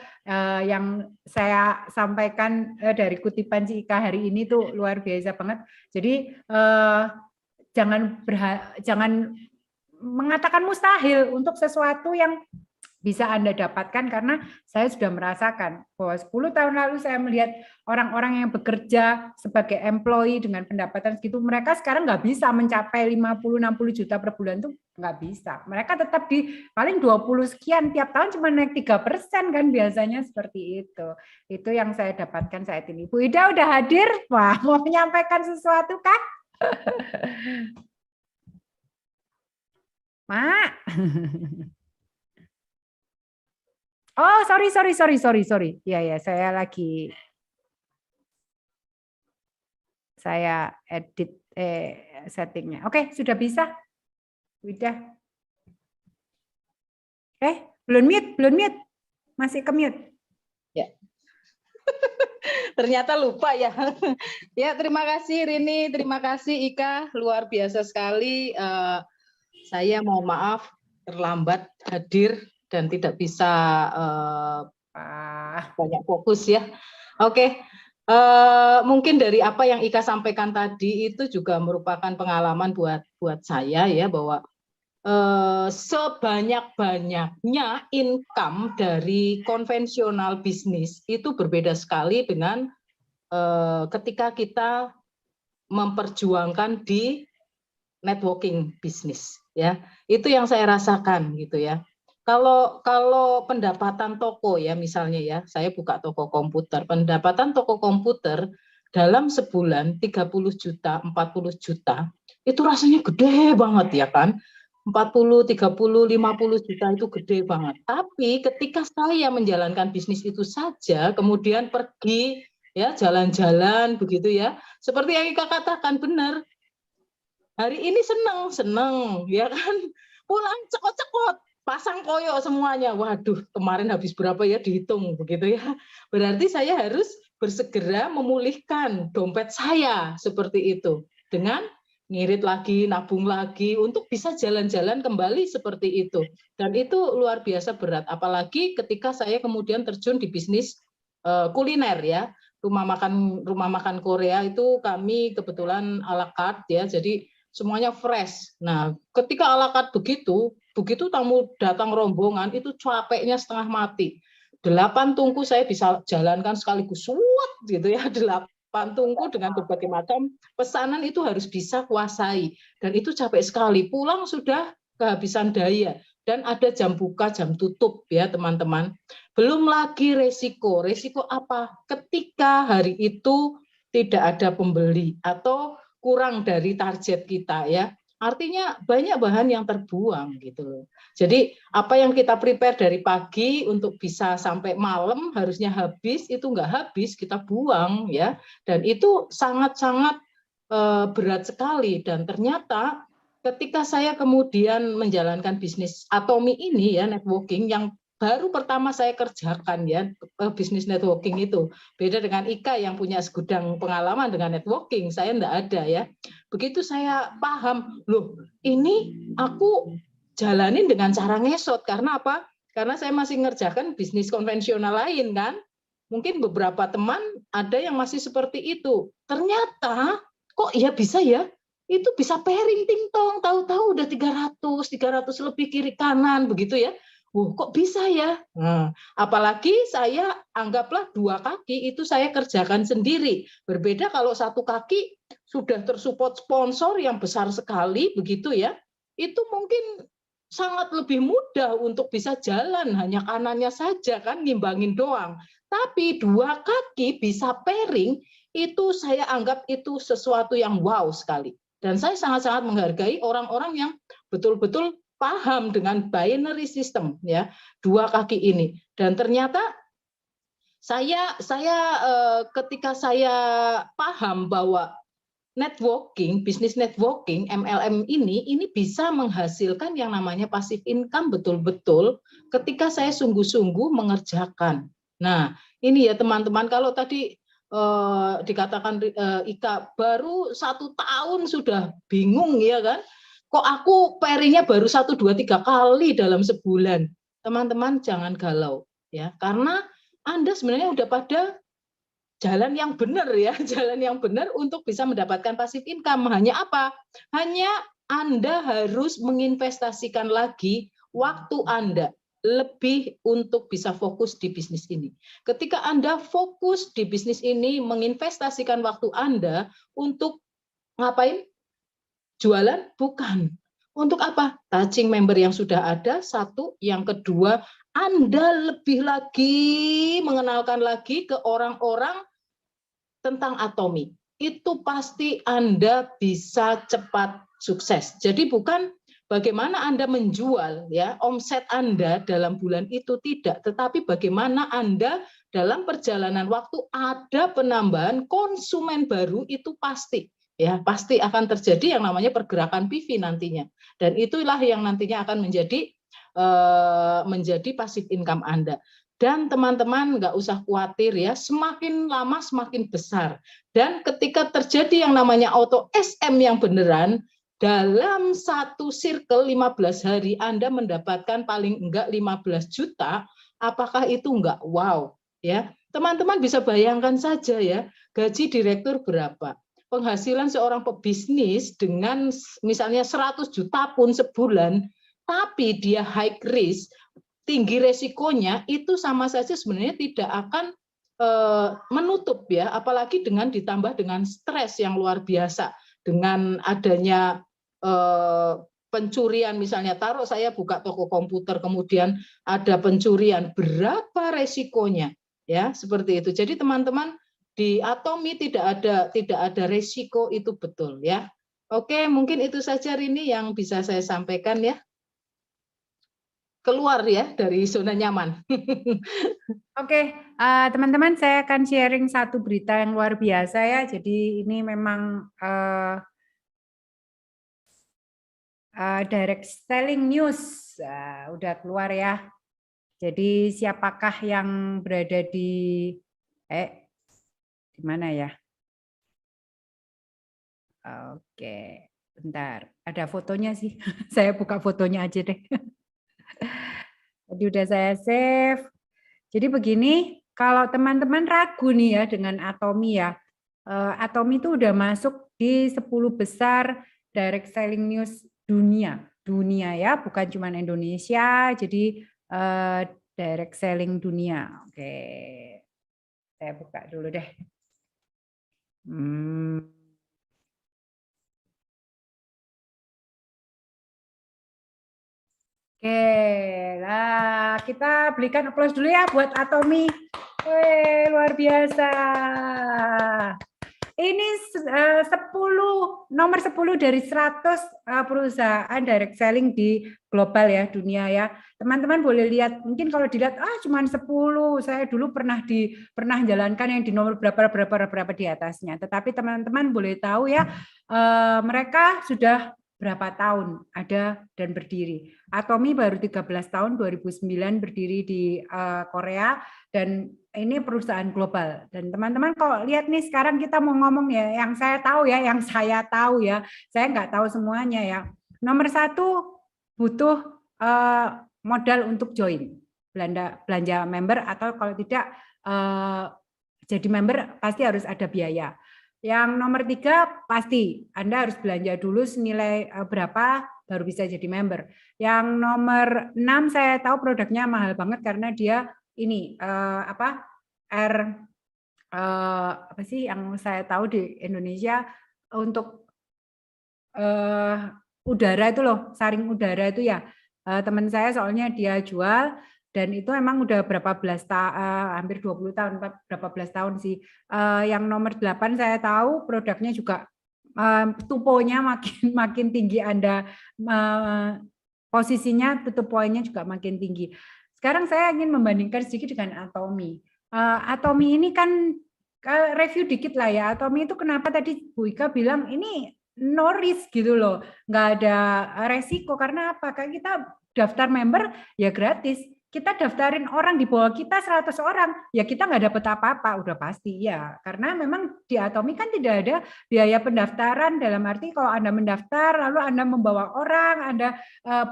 yang saya sampaikan dari kutipan si Ika hari ini tuh luar biasa banget. Jadi jangan mengatakan mustahil untuk sesuatu yang bisa Anda dapatkan, karena saya sudah merasakan bahwa 10 tahun lalu saya melihat orang-orang yang bekerja sebagai employee dengan pendapatan segitu, mereka sekarang nggak bisa mencapai 50-60 juta per bulan, tuh nggak bisa. Mereka tetap di paling 20 sekian, tiap tahun cuma naik 3% kan biasanya, seperti itu. Itu yang saya dapatkan saat ini. Bu Ida udah hadir, wah, mau menyampaikan sesuatu kah? Mak. Oh, sorry. Ya, saya edit settingnya. Oke, sudah bisa. Udah. Belum mute. Masih ke mute. Ya. Ternyata lupa ya. Ya, terima kasih Rini, terima kasih Ika, luar biasa sekali. Saya mohon maaf terlambat hadir dan tidak bisa banyak fokus ya. Oke, mungkin dari apa yang Ika sampaikan tadi itu juga merupakan pengalaman buat saya ya, bahwa sebanyak-banyaknya income dari konvensional bisnis itu berbeda sekali dengan ketika kita memperjuangkan di networking bisnis ya. Itu yang saya rasakan gitu ya. Kalau pendapatan toko ya, misalnya ya, saya buka toko komputer, pendapatan toko komputer dalam sebulan 30 juta, 40 juta, itu rasanya gede banget ya kan. 40, 30, 50 juta itu gede banget. Tapi ketika saya menjalankan bisnis itu saja, kemudian pergi ya jalan-jalan begitu ya, seperti yang Ika katakan benar. Hari ini seneng ya kan, pulang cekot-cekot, pasang koyo semuanya. Waduh, kemarin habis berapa ya, dihitung begitu ya. Berarti saya harus bersegera memulihkan dompet saya seperti itu dengan ngirit lagi, nabung lagi untuk bisa jalan-jalan kembali seperti itu. Dan itu luar biasa berat, apalagi ketika saya kemudian terjun di bisnis kuliner ya. Rumah makan Korea itu kami kebetulan à la carte ya, jadi semuanya fresh. Nah, ketika à la carte begitu tamu datang rombongan itu capeknya setengah mati. 8 tungku saya bisa jalankan sekaligus, gitu ya, 8 tungku dengan berbagai macam pesanan itu harus bisa kuasai. Dan itu capek sekali. Pulang sudah kehabisan daya. Dan ada jam buka, jam tutup ya teman-teman. Belum lagi resiko. Resiko apa? Ketika hari itu tidak ada pembeli atau kurang dari target kita ya. Artinya banyak bahan yang terbuang gitu loh. Jadi apa yang kita prepare dari pagi untuk bisa sampai malam harusnya habis, itu nggak habis, kita buang ya. Dan itu sangat-sangat berat sekali. Dan ternyata ketika saya kemudian menjalankan bisnis Atomi ini ya, networking yang baru pertama saya kerjakan ya, bisnis networking itu. Beda dengan Ika yang punya segudang pengalaman dengan networking, saya enggak ada ya. Begitu saya paham, loh ini aku jalanin dengan cara ngesot. Karena apa? Karena saya masih ngerjakan bisnis konvensional lain kan. Mungkin beberapa teman ada yang masih seperti itu. Ternyata kok ya bisa ya? Itu bisa pairing ting-tong, tahu-tahu udah 300 lebih kiri kanan begitu ya. Kok bisa ya? Nah, apalagi saya anggaplah 2 kaki itu saya kerjakan sendiri. Berbeda kalau 1 kaki sudah tersupport sponsor yang besar sekali begitu ya. Itu mungkin sangat lebih mudah untuk bisa jalan, hanya kanannya saja kan ngimbangin doang. Tapi 2 kaki bisa pairing, itu saya anggap itu sesuatu yang wow sekali. Dan saya sangat-sangat menghargai orang-orang yang betul-betul paham dengan binary system ya, 2 kaki ini. Dan ternyata saya ketika saya paham bahwa networking, bisnis networking, MLM ini bisa menghasilkan yang namanya passive income betul-betul ketika saya sungguh-sungguh mengerjakan. Nah, ini ya teman-teman, kalau tadi dikatakan Ika baru 1 tahun sudah bingung ya kan, kok aku PR-nya baru 1, 2, 3 kali dalam sebulan. Teman-teman jangan galau ya, karena Anda sebenarnya udah pada jalan yang benar ya, jalan yang benar untuk bisa mendapatkan passive income. Hanya apa? Hanya Anda harus menginvestasikan lagi waktu Anda lebih untuk bisa fokus di bisnis ini. Ketika Anda fokus di bisnis ini, menginvestasikan waktu Anda untuk ngapain? Jualan? Bukan. Untuk apa? Touching member yang sudah ada, satu. Yang kedua, Anda lebih lagi mengenalkan lagi ke orang-orang tentang Atomy. Itu pasti Anda bisa cepat sukses. Jadi bukan bagaimana Anda menjual ya omset Anda dalam bulan itu, tidak, tetapi bagaimana Anda dalam perjalanan waktu ada penambahan konsumen baru, itu pasti ya, pasti akan terjadi yang namanya pergerakan PV nantinya, dan itulah yang nantinya akan menjadi passive income Anda. Dan teman-teman nggak usah khawatir ya, semakin lama semakin besar. Dan ketika terjadi yang namanya auto SM yang beneran, dalam satu circle 15 hari Anda mendapatkan paling enggak 15 juta, apakah itu enggak wow? Ya, teman-teman bisa bayangkan saja ya, gaji direktur berapa? Penghasilan seorang pebisnis dengan misalnya 100 juta pun sebulan, tapi dia high risk, tinggi resikonya, itu sama saja sebenarnya tidak akan menutup ya, apalagi dengan ditambah dengan stres yang luar biasa, dengan adanya pencurian, misalnya taruh saya buka toko komputer kemudian ada pencurian, berapa resikonya ya, seperti itu. Jadi teman-teman, di Atomy tidak ada resiko, itu betul ya. Oke, mungkin itu saja Rini yang bisa saya sampaikan ya. Keluar ya dari zona nyaman. Oke, teman-teman, saya akan sharing satu berita yang luar biasa ya. Jadi ini memang direct selling news udah keluar ya. Jadi siapakah yang berada di di mana ya? Oke, bentar. Ada fotonya sih. Saya buka fotonya aja deh. Tadi udah saya save. Jadi begini, kalau teman-teman ragu nih ya dengan Atomy ya, Atomy itu udah masuk di 10 besar direct selling news dunia ya, bukan cuma Indonesia, jadi direct selling dunia. Oke, saya buka dulu deh. Oke, lah kita berikan aplaus dulu ya buat Atomy. Luar biasa. Ini nomor 10 dari 100 perusahaan direct selling di global ya, dunia ya. Teman-teman boleh lihat, mungkin kalau dilihat cuma 10, saya dulu pernah jalankan yang di nomor berapa di atasnya. Tetapi teman-teman boleh tahu ya, mereka sudah berapa tahun ada dan berdiri. Atomy baru 13 tahun, 2009 berdiri di Korea, dan ini perusahaan global. Dan teman-teman kalau lihat nih, sekarang kita mau ngomong ya, yang saya tahu ya, saya nggak tahu semuanya ya. Nomor 1, butuh modal untuk join, belanja member, atau kalau tidak jadi member pasti harus ada biaya. Yang nomor 3, pasti Anda harus belanja dulu senilai berapa baru bisa jadi member. Yang nomor 6, saya tahu produknya mahal banget karena dia ini apa sih yang saya tahu di Indonesia untuk udara itu loh, saring udara itu ya. Teman saya soalnya dia jual, dan itu emang udah hampir 20 tahun, berapa belas tahun sih. Yang nomor 8 saya tahu produknya juga tuponya makin tinggi Anda, posisinya tutup poinnya juga makin tinggi. Sekarang saya ingin membandingkan sedikit dengan Atomy. Atomy ini kan review dikit lah ya. Atomy itu kenapa tadi Bu Ika bilang ini no risk gitu loh, nggak ada resiko, karena apa? Kayak kita daftar member ya gratis. kita daftarin orang di bawah kita 100 orang, ya kita nggak dapat apa-apa, udah pasti ya. Karena memang di Atomi kan tidak ada biaya pendaftaran, dalam arti kalau Anda mendaftar, lalu Anda membawa orang, Anda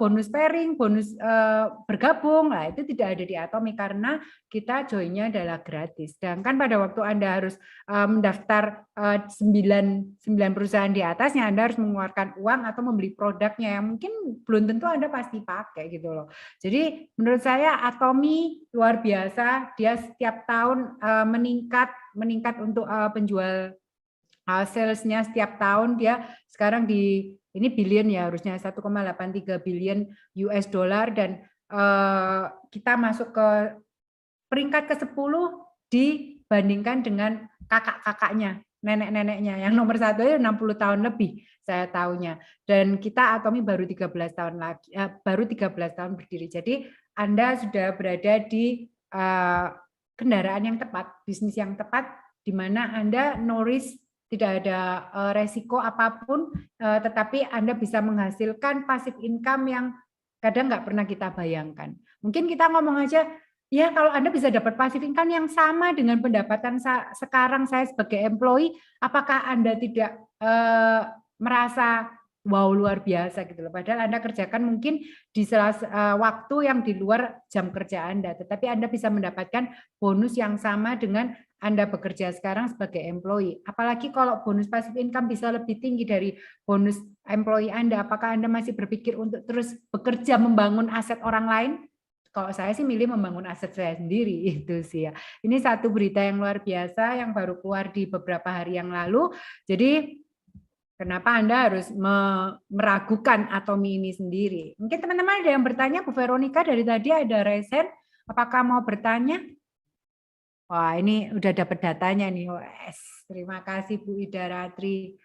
bonus pairing, bonus bergabung, nah itu tidak ada di Atomi karena kita joinnya adalah gratis. Sedangkan pada waktu Anda harus mendaftar 9 perusahaan di atasnya, Anda harus mengeluarkan uang atau membeli produknya yang mungkin belum tentu Anda pasti pakai gitu loh. Jadi menurut saya Atomi luar biasa, dia setiap tahun meningkat untuk penjual salesnya setiap tahun. Dia sekarang ini billion ya, harusnya 1,83 billion US dollar, dan kita masuk ke peringkat ke-10 dibandingkan dengan kakak-kakaknya, nenek-neneknya. Yang nomor 1 itu 60 tahun lebih saya tahunya. Dan kita Atomi baru 13 tahun lagi, baru 13 tahun berdiri. Jadi Anda sudah berada di kendaraan yang tepat, bisnis yang tepat, di mana Anda no risk, tidak ada resiko apapun, tetapi Anda bisa menghasilkan passive income yang kadang nggak pernah kita bayangkan. Mungkin kita ngomong aja, ya kalau Anda bisa dapat passive income yang sama dengan pendapatan sekarang saya sebagai employee, apakah Anda tidak merasa wow luar biasa gitu loh. Padahal Anda kerjakan mungkin di waktu yang di luar jam kerja Anda, tetapi Anda bisa mendapatkan bonus yang sama dengan Anda bekerja sekarang sebagai employee. Apalagi kalau bonus passive income bisa lebih tinggi dari bonus employee Anda, apakah Anda masih berpikir untuk terus bekerja membangun aset orang lain? Kalau saya sih milih membangun aset saya sendiri, itu sih ya. Ini satu berita yang luar biasa yang baru keluar di beberapa hari yang lalu. Jadi kenapa Anda harus meragukan Atomi ini sendiri? Mungkin teman-teman ada yang bertanya, Bu Veronica dari tadi ada raise hand. Apakah mau bertanya? Wah, ini udah dapat datanya nih. Yes. Terima kasih Bu Ida Ratri.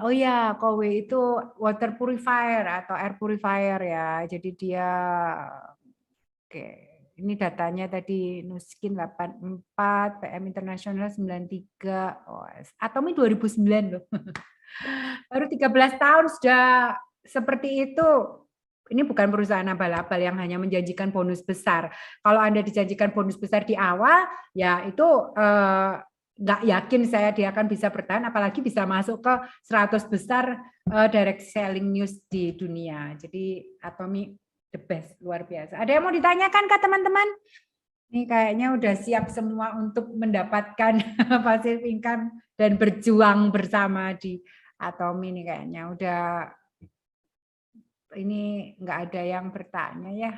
Oh ya, Kowe itu water purifier atau air purifier ya. Jadi dia, oke, ini datanya tadi Nuskin 84, PM Internasional 93, Atomi 2009 loh. Baru 13 tahun sudah seperti itu. Ini bukan perusahaan abal-abal yang hanya menjanjikan bonus besar. Kalau Anda dijanjikan bonus besar di awal, ya itu nggak yakin saya dia akan bisa bertahan, apalagi bisa masuk ke 100 besar direct selling news di dunia. Jadi Atomi the best, luar biasa. Ada yang mau ditanyakan ke teman-teman? Ini kayaknya udah siap semua untuk mendapatkan passive income dan berjuang bersama di Atomi nih kayaknya. Udah, ini nggak ada yang bertanya ya.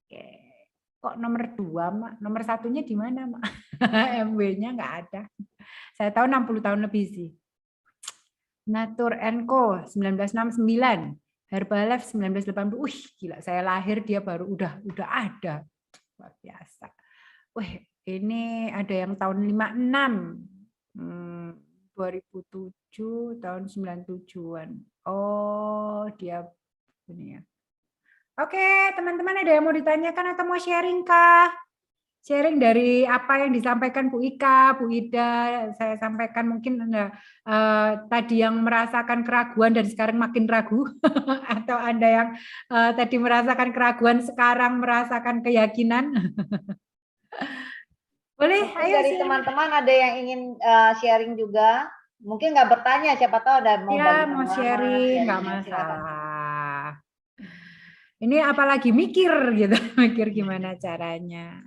Oke. Kok nomor 2, Mak? Nomor 1-nya di mana, Mak? MW-nya nggak ada. Saya tahu 60 tahun lebih sih. Natur & Co 1969, Herbalife 1980. Wih, gila, saya lahir dia baru udah ada. Luar biasa. Wih, ini ada yang tahun 56. 2007 tahun 97-an. Oh, dia ini ya. Oke, teman-teman ada yang mau ditanyakan atau mau sharing kah? Sharing dari apa yang disampaikan Bu Ika, Bu Ida, saya sampaikan mungkin Anda tadi yang merasakan keraguan dan sekarang makin ragu, atau Anda yang tadi merasakan keraguan sekarang merasakan keyakinan. Boleh, ayo dari teman-teman ada yang ingin sharing juga. Mungkin nggak bertanya, siapa tahu ada mau ya, mau sharing, nggak masalah. Ini apalagi mikir gitu, mikir gimana caranya.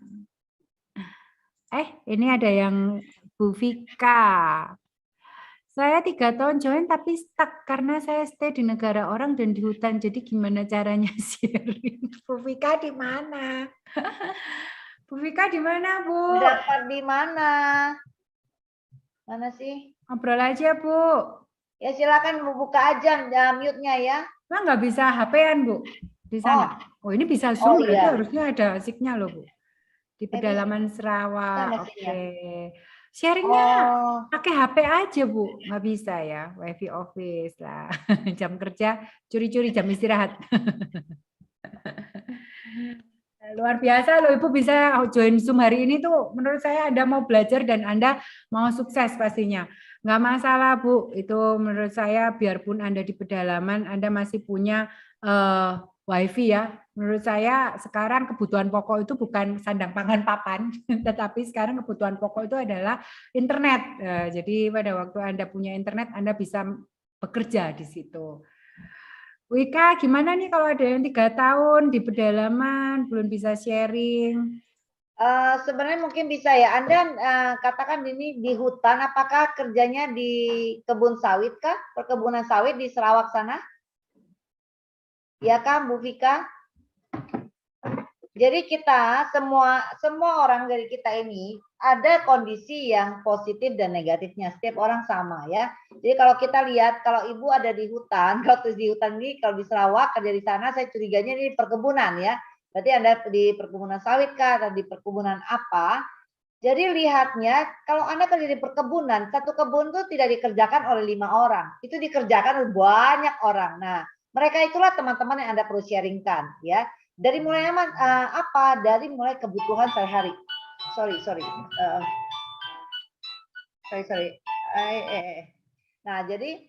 Ini ada yang Bu Vika. Saya 3 tahun join tapi stuck karena saya stay di negara orang dan di hutan. Jadi gimana caranya sharing? Bu Vika di mana? Bu Vika di mana, Bu? Dapat di mana? Mana sih? Ngobrol aja, Bu. Ya silakan buka aja mute-nya ya. Emang nggak bisa HP-an, Bu? Di sana. Oh, ini bisa Zoom, berarti iya. harusnya ada signal loh, Bu. Di pedalaman Sarawak. Oke. Sharingnya pakai HP aja, Bu. Nggak bisa ya, WiFi office lah. Jam kerja, curi-curi jam istirahat. Luar biasa loh, Ibu bisa join Zoom hari ini tuh menurut saya Anda mau belajar dan Anda mau sukses pastinya. Nggak masalah, Bu. Itu menurut saya biarpun Anda di pedalaman, Anda masih punya wifi ya. Menurut saya sekarang kebutuhan pokok itu bukan sandang pangan papan, tetapi sekarang kebutuhan pokok itu adalah internet. Jadi pada waktu Anda punya internet, Anda bisa bekerja di situ. Wika, gimana nih kalau ada yang 3 tahun di pedalaman, belum bisa sharing? Sebenarnya mungkin bisa ya. Anda katakan ini di hutan, apakah kerjanya di kebun sawit kah? Perkebunan sawit di Sarawak sana? Ya kan, Bu Vika? Jadi kita semua orang dari kita ini ada kondisi yang positif dan negatifnya. Setiap orang sama ya. Jadi kalau kita lihat kalau ibu ada di hutan, kalau di hutan ini kalau di Sarawak kerja di sana, saya curiganya ini perkebunan ya. Berarti Anda di perkebunan sawit kah atau di perkebunan apa? Jadi lihatnya kalau Anda kerja di perkebunan, satu kebun itu tidak dikerjakan oleh 5 orang. Itu dikerjakan oleh banyak orang. Nah, mereka itulah teman-teman yang Anda perlu sharingkan ya. Dari mulai apa? Dari mulai kebutuhan sehari-hari. Sorry. Nah, jadi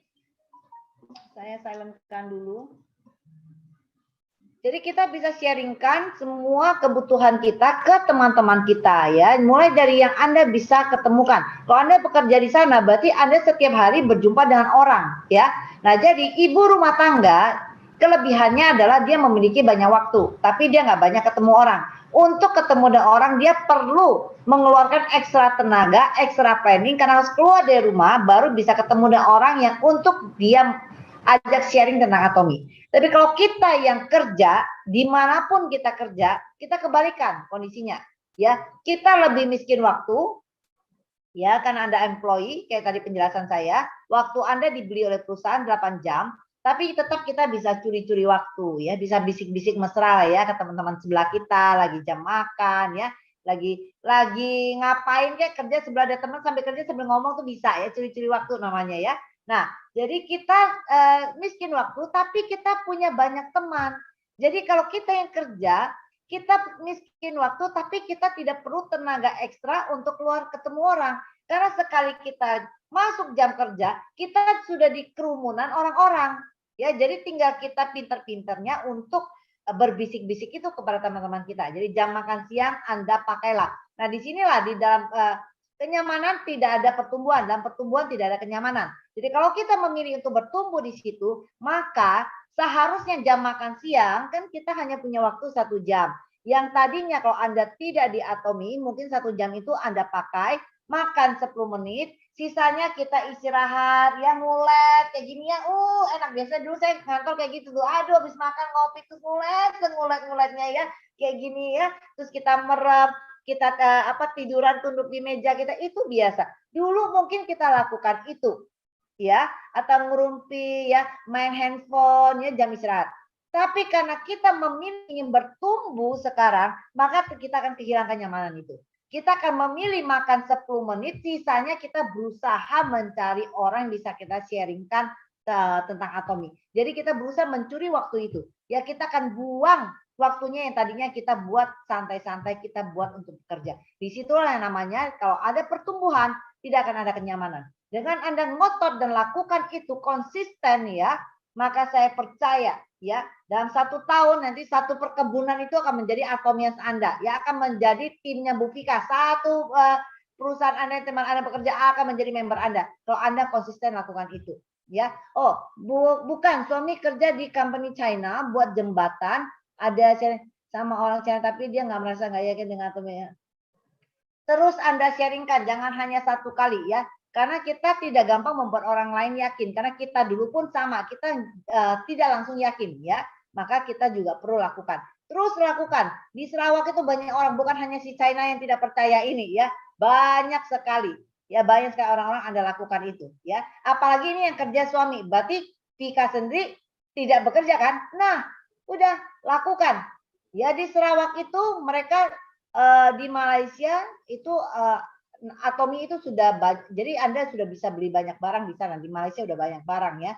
saya silentkan dulu. Jadi kita bisa sharingkan semua kebutuhan kita ke teman-teman kita ya. Mulai dari yang Anda bisa ketemukan. Kalau Anda bekerja di sana, berarti Anda setiap hari berjumpa dengan orang ya. Nah, jadi ibu rumah tangga kelebihannya adalah dia memiliki banyak waktu, tapi dia nggak banyak ketemu orang. Untuk ketemu dengan orang, dia perlu mengeluarkan ekstra tenaga, ekstra planning, karena harus keluar dari rumah, baru bisa ketemu dengan orang yang untuk dia ajak sharing tentang atomi. Tapi kalau kita yang kerja, dimanapun kita kerja, kita kebalikan kondisinya. Ya, kita lebih miskin waktu, ya, karena Anda employee, kayak tadi penjelasan saya, waktu Anda dibeli oleh perusahaan 8 jam, tapi tetap kita bisa curi-curi waktu ya, bisa bisik-bisik mesra lah ya ke teman-teman sebelah kita, lagi jam makan ya, lagi ngapain kayak kerja sebelah ada teman sambil kerja sambil ngomong tuh bisa ya, curi-curi waktu namanya ya. Nah, jadi kita miskin waktu tapi kita punya banyak teman. Jadi kalau kita yang kerja, kita miskin waktu tapi kita tidak perlu tenaga ekstra untuk keluar ketemu orang. Karena sekali kita masuk jam kerja, kita sudah di kerumunan orang-orang. Ya, jadi tinggal kita pinter-pinternya untuk berbisik-bisik itu kepada teman-teman kita. Jadi jam makan siang Anda pakailah. Nah, disinilah di dalam kenyamanan tidak ada pertumbuhan, dan pertumbuhan tidak ada kenyamanan. Jadi kalau kita memilih untuk bertumbuh di situ, maka seharusnya jam makan siang kan kita hanya punya waktu 1 jam. Yang tadinya kalau Anda tidak di Atomi, mungkin 1 jam itu Anda pakai makan 10 menit, sisanya kita istirahat, ya ngulet kayak gini ya. Enak, biasa dulu saya kantor kayak gitu tuh. Aduh, habis makan ngopi tuh nguletnya ya, kayak gini ya. Terus kita merem, kita tiduran tunduk di meja kita, itu biasa. Dulu mungkin kita lakukan itu. Ya, atau ngerumpi ya, main handphone ya, jam istirahat. Tapi karena kita memilih ingin bertumbuh sekarang, maka kita akan kehilangan kenyamanan itu. Kita akan memilih makan 10 menit, sisanya kita berusaha mencari orang yang bisa kita sharingkan tentang Atomi. Jadi kita berusaha mencuri waktu itu. Ya, kita akan buang waktunya yang tadinya kita buat santai-santai, kita buat untuk bekerja. Disitulah yang namanya kalau ada pertumbuhan, tidak akan ada kenyamanan. Dengan Anda ngotot dan lakukan itu konsisten ya, maka saya percaya ya, dalam 1 tahun nanti satu perkebunan itu akan menjadi Atomians Anda, ya, akan menjadi timnya Bu Vika. Satu perusahaan Anda, teman Anda bekerja akan menjadi member Anda kalau Anda konsisten lakukan itu ya. Bukan, suami kerja di company China buat jembatan, ada sama orang China tapi dia nggak merasa nggak yakin dengan Atomi. Terus Anda sharingkan, jangan hanya 1 kali ya. Karena kita tidak gampang membuat orang lain yakin, karena kita dulu pun sama, kita tidak langsung yakin ya, maka kita juga perlu lakukan. Terus lakukan. Di Sarawak itu banyak orang, bukan hanya si China yang tidak percaya ini ya, banyak sekali. Ya, banyak sekali orang-orang Anda lakukan itu ya. Apalagi ini yang kerja suami, berarti Vika sendiri tidak bekerja kan? Nah, udah lakukan. Ya, di Sarawak itu mereka di Malaysia itu Atomi itu sudah, jadi Anda sudah bisa beli banyak barang di sana. Di Malaysia udah banyak barang ya.